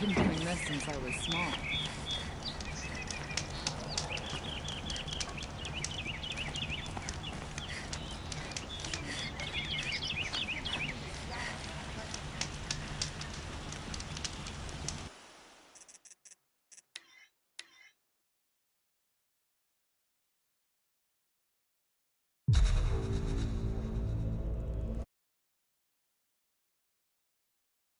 I've been doing this since I was small.